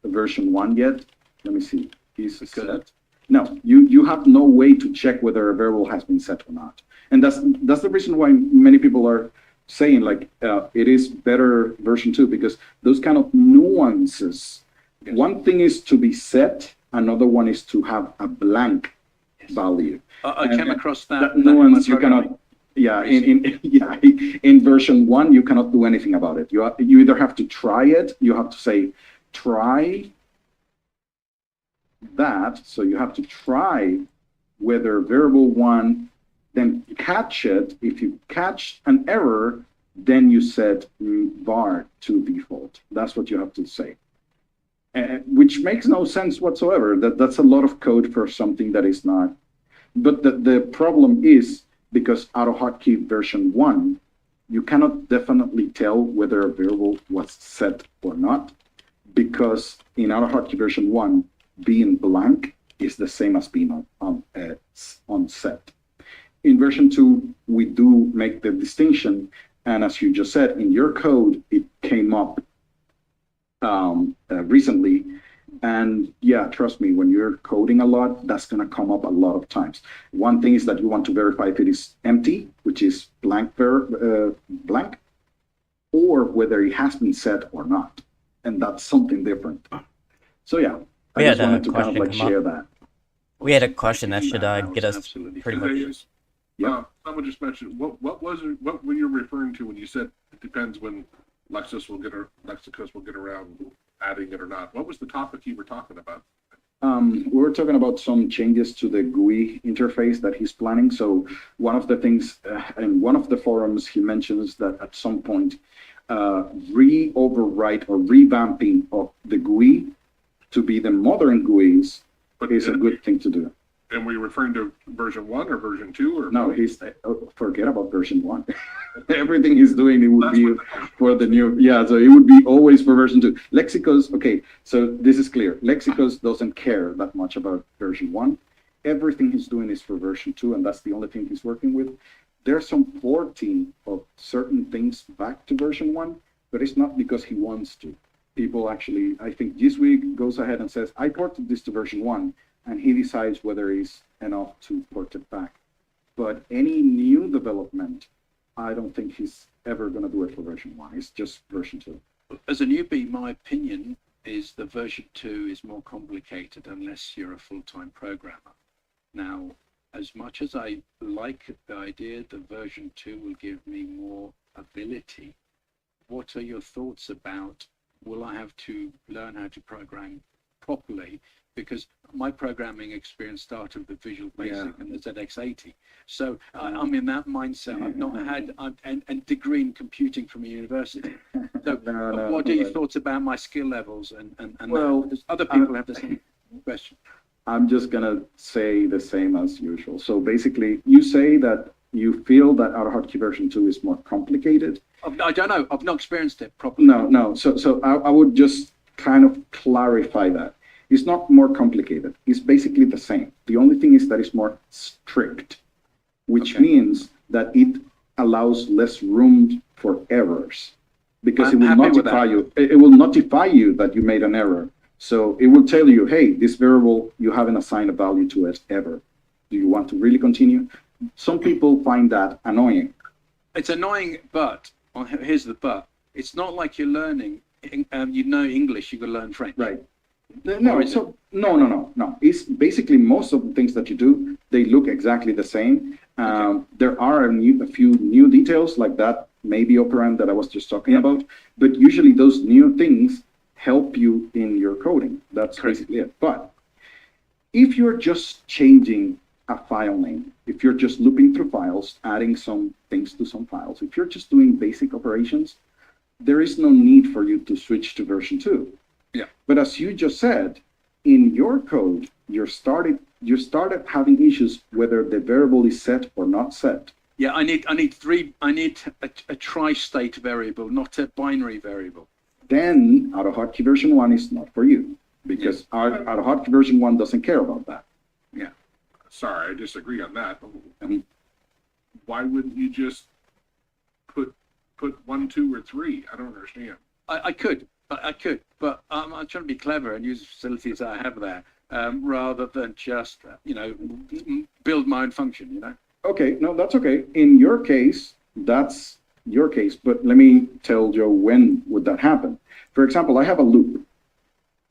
version 1 yet. Let me see. Is set. No, you have no way to check whether a variable has been set or not. And that's the reason why many people are saying like it is better version 2, because those kind of nuances. Yes. One thing is to be set, another one is to have a blank value. I came across that nuance you cannot. Yeah, in version 1 you cannot do anything about it. You either have to try it. You have to say try that. So you have to try whether variable 1, then catch it. If you catch an error, then you set var to default. That's what you have to say. Which makes no sense whatsoever. That's a lot of code for something that is not. But the problem is, because AutoHotkey version 1, you cannot definitely tell whether a variable was set or not, because in AutoHotkey version 1, being blank is the same as being on set. In version 2, we do make the distinction, and as you just said, in your code, it came up recently. And yeah, trust me, when you're coding a lot, that's going to come up a lot of times. One thing is that you want to verify if it is empty, which is blank, blank, or whether it has been set or not. And that's something different. So yeah, I just wanted to kind of like share that. We had a question that should get us pretty much. Yeah. Someone just mentioned what were you referring to when you said it depends when Lexicus will get around adding it or not? What was the topic you were talking about? We were talking about some changes to the GUI interface that he's planning. So one of the things in one of the forums, he mentions that at some point, re-overwrite or revamping of the GUI to be the modern GUIs is a good thing to do. And were you referring to version 1 or version 2? Or no, he's forget about version 1. Everything he's doing, it would be for the new. Yeah, so it would be always for version 2. Lexicus, okay, so this is clear. Lexicus doesn't care that much about version 1. Everything he's doing is for version 2, and that's the only thing he's working with. There's some porting of certain things back to version 1, but it's not because he wants to. People actually, I think this week goes ahead and says, I ported this to version 1, and he decides whether it's enough to port it back. But any new development, I don't think he's ever going to do it for version 1. It's just version 2. As a newbie, my opinion is the version 2 is more complicated unless you're a full-time programmer. Now, as much as I like the idea that version 2 will give me more ability, what are your thoughts about, will I have to learn how to program properly? Because my programming experience started with the Visual Basic and the ZX80. So I'm in that mindset. I've not had a degree in computing from a university. So what are your thoughts about my skill levels? And well, other people have the same question. I'm just going to say the same as usual. So basically, you say that you feel that AutoHotkey version 2 is more complicated. I don't know. I've not experienced it properly. No. So I would just kind of clarify that. It's not more complicated. It's basically the same. The only thing is that it's more strict, which means that it allows less room for errors, because it will notify you. It will notify you that you made an error. So it will tell you, hey, this variable, you haven't assigned a value to it ever. Do you want to really continue? Some people find that annoying. It's annoying, but here's the but. It's not like you're learning. You know English, you can learn French. Right. No. It's basically most of the things that you do, they look exactly the same. There are a few new details like that, maybe operand that I was just talking about, but usually those new things help you in your coding. That's basically it. But if you're just changing a file name, if you're just looping through files, adding some things to some files, if you're just doing basic operations, there is no need for you to switch to version 2. Yeah. But as you just said, in your code, you started having issues whether the variable is set or not set. Yeah, I need a tri-state variable, not a binary variable. Then AutoHotkey version 1 is not for you, because AutoHotkey version 1 doesn't care about that. Yeah. Sorry, I disagree on that. why wouldn't you just put 1, 2, or 3? I don't understand. I could, but I'm trying to be clever and use the facilities that I have there, rather than just, build my own function, Okay, no, that's okay. In your case, that's your case, but let me tell Joe when would that happen. For example, I have a loop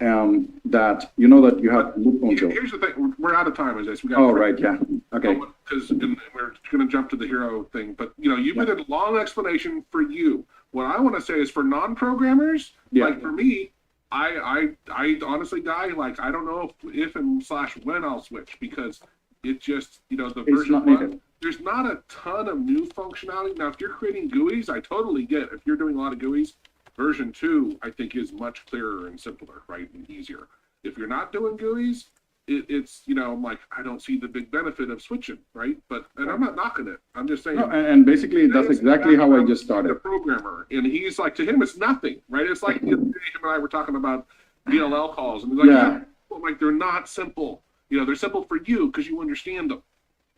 that that you have loop on Joe. Here's the thing: we're out of time, as this. Oh, right, yeah, okay. Because we're going to jump to the hero thing, but you made a long explanation for you. What I want to say is for non-programmers, like for me, I honestly, Guy, like I don't know if and / when I'll switch, because it just the version 1. There's not a ton of new functionality. Now, if you're creating GUIs, I totally get if you're doing a lot of GUIs. Version 2, I think, is much clearer and simpler, right, and easier. If you're not doing GUIs, it's I'm like, I don't see the big benefit of switching, right? And I'm not knocking it. I'm just saying. No, and basically, that's exactly how I just started. The programmer, and he's like, to him, it's nothing, right? It's like him and I were talking about DLL calls, and he's like, like they're not simple. They're simple for you because you understand them.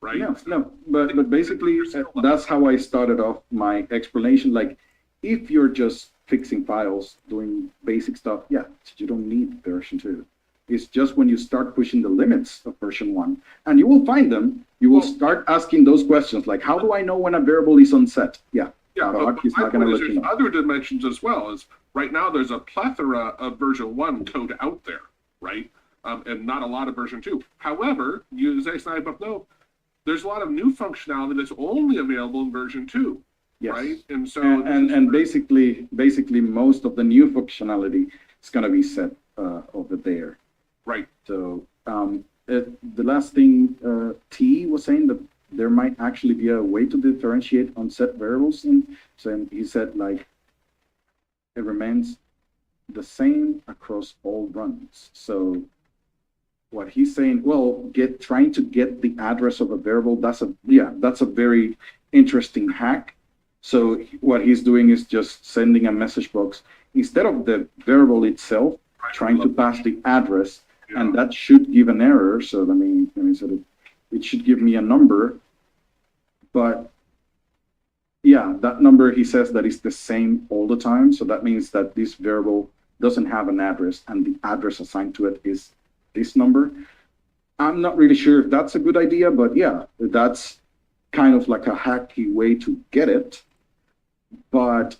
Right? No, but basically that's how I started off my explanation. Like, if you're just fixing files, doing basic stuff, you don't need version 2. It's just when you start pushing the limits of version 1, and you will find them, you will start asking those questions like, how do I know when a variable is unset? But it's not going to let you know. Other dimensions as well. Is right now there's a plethora of version 1 code out there, right? And not a lot of version 2. However, you, as I both know, there's a lot of new functionality that's only available in version 2, right? And so and basically most of the new functionality is going to be set over there, right? So the last thing T was saying, that there might actually be a way to differentiate unset variables, so he said like it remains the same across all runs. So what he's saying, well, trying to get the address of a variable, that's a very interesting hack. So what he's doing is just sending a message box instead of the variable itself, trying to pass the address, and that should give an error. So let me set it. It should give me a number, but that number, he says that is the same all the time. So that means that this variable doesn't have an address, and the address assigned to it is this number. I'm not really sure if that's a good idea, but that's kind of like a hacky way to get it. But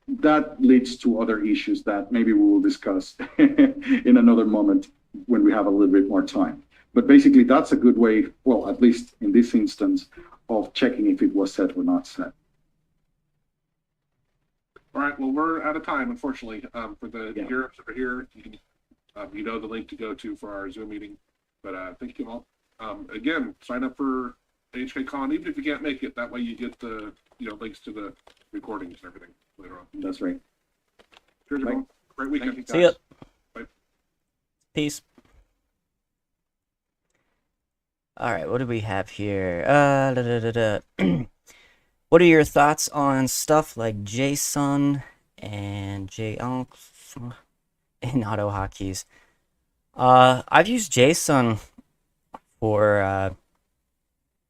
that leads to other issues that maybe we will discuss in another moment when we have a little bit more time. But basically, that's a good way, well, at least in this instance, of checking if it was set or not set. All right, well, we're out of time, unfortunately. For the heroes over here, you can, the link to go to for our Zoom meeting. But thank you all. Again, sign up for HKCon, even if you can't make it. That way you get the links to the recordings and everything later on. That's right. Cheers, everyone. Great weekend. You, see ya. Bye. Peace. All right, what do we have here? What are your thoughts on stuff like JSON and JUnc and AutoHotkeys? I've used JSON for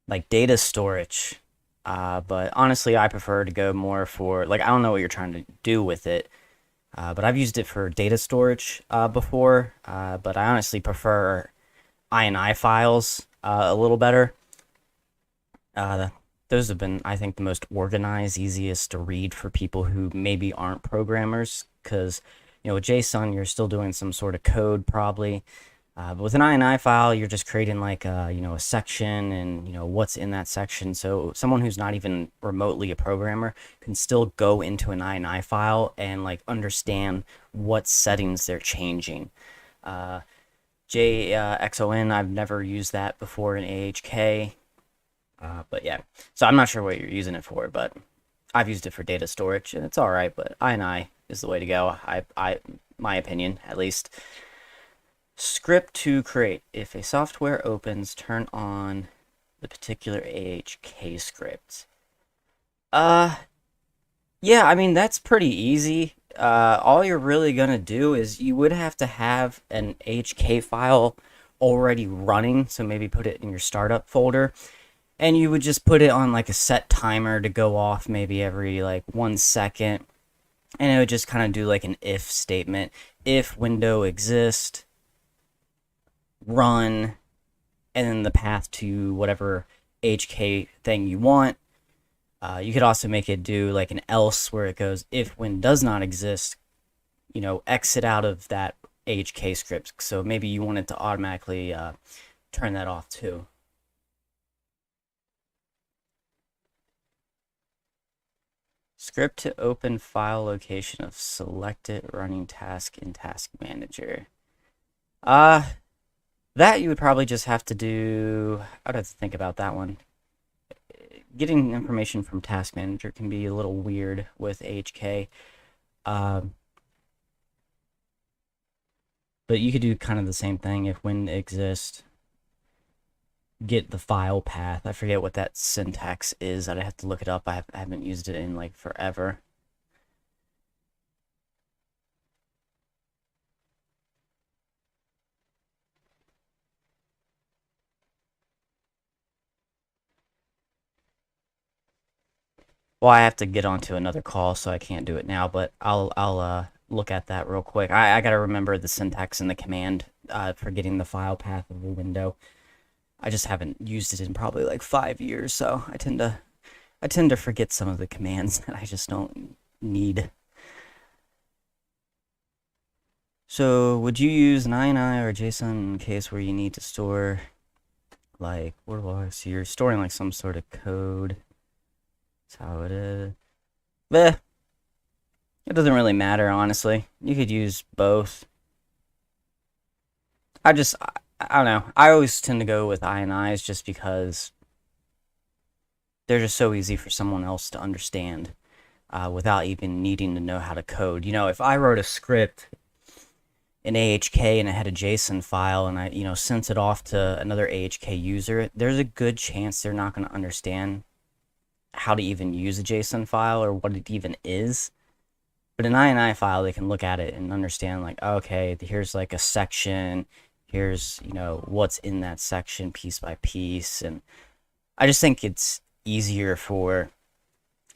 like data storage, but honestly, I prefer to go more for I don't know what you're trying to do with it, but I've used it for data storage before. But I honestly prefer INI files a little better. Those have been, I think, the most organized, easiest to read for people who maybe aren't programmers, because, with JSON, you're still doing some sort of code probably. But with an INI file, you're just creating like a section and, what's in that section. So someone who's not even remotely a programmer can still go into an INI file and understand what settings they're changing. JXON, I've never used that before in AHK. But yeah, so I'm not sure what you're using it for, but I've used it for data storage and it's all right, but INI is the way to go. My opinion, at least. Script to create. If a software opens, turn on the particular AHK script. Yeah, I mean, that's pretty easy. All you're really gonna do is you would have to have an HK file already running, so maybe put it in your startup folder, and you would just put it on like a set timer to go off maybe every like 1 second, and it would just kind of do like an if statement. If window exists, run, and then the path to whatever HK thing you want. You could also make it do like an else, where it goes, if win does not exist, you know, exit out of that HK script. So maybe you want it to automatically turn that off too. Script to open file location of selected running task in Task Manager. That you would probably just have to do. I'd have to think about that one. Getting information from Task Manager can be a little weird with HK. But you could do kind of the same thing if when exists. Get the file path. I forget what that syntax is. I'd have to look it up. I haven't used it in like forever. Well, I have to get onto another call, so I can't do it now, but I'll look at that real quick. I gotta remember the syntax and the command for getting the file path of the window. I just haven't used it in probably like 5 years, so I tend to forget some of the commands that I just don't need. So, would you use an INI or JSON in case where you need to store, like, what do I see? You're storing like some sort of code. That's how it is. It doesn't really matter, honestly. You could use both. I don't know. I always tend to go with INIs just because they're just so easy for someone else to understand without even needing to know how to code. You know, if I wrote a script in AHK and it had a JSON file and I, you know, sent it off to another AHK user, there's a good chance they're not going to understand how to even use a JSON file or what it even is. But an INI file, they can look at it and understand, like, okay, here's like a section, here's, you know, what's in that section piece by piece. And I just think it's easier for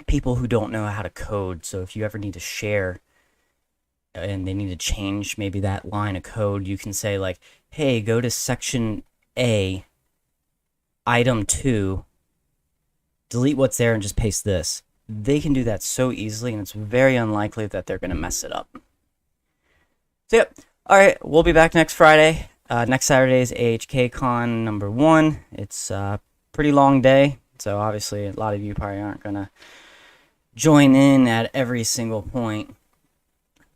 people who don't know how to code. So if you ever need to share and they need to change maybe that line of code, you can say like, hey, go to section A, item 2, delete what's there and just paste this. They can do that so easily, and it's very unlikely that they're going to mess it up. So, yep. All right, we'll be back next Friday. Next Saturday is AHKCon number 1. It's a pretty long day, so obviously a lot of you probably aren't going to join in at every single point.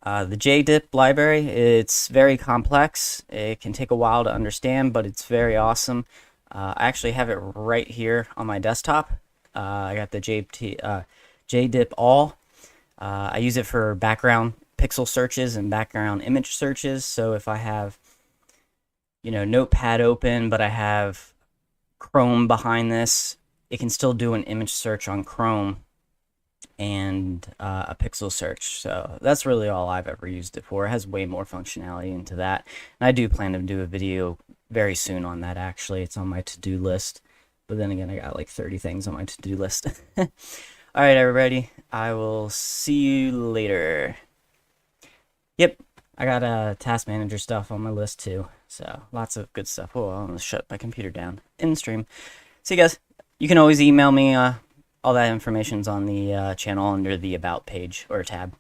The JDIP library, it's very complex. It can take a while to understand, but it's very awesome. I actually have it right here on my desktop. I got the JDIP all. I use it for background pixel searches and background image searches. So if I have, you know, Notepad open, but I have Chrome behind this, it can still do an image search on Chrome and a pixel search. So that's really all I've ever used it for. It has way more functionality into that. And I do plan to do a video very soon on that, actually. It's on my to-do list. But then again, I got like 30 things on my to-do list. All right, everybody. I will see you later. Yep, I got Task Manager stuff on my list too. So lots of good stuff. Oh, I'm going to shut my computer down in the stream. See you guys. You can always email me. All that information's on the channel under the About page or tab.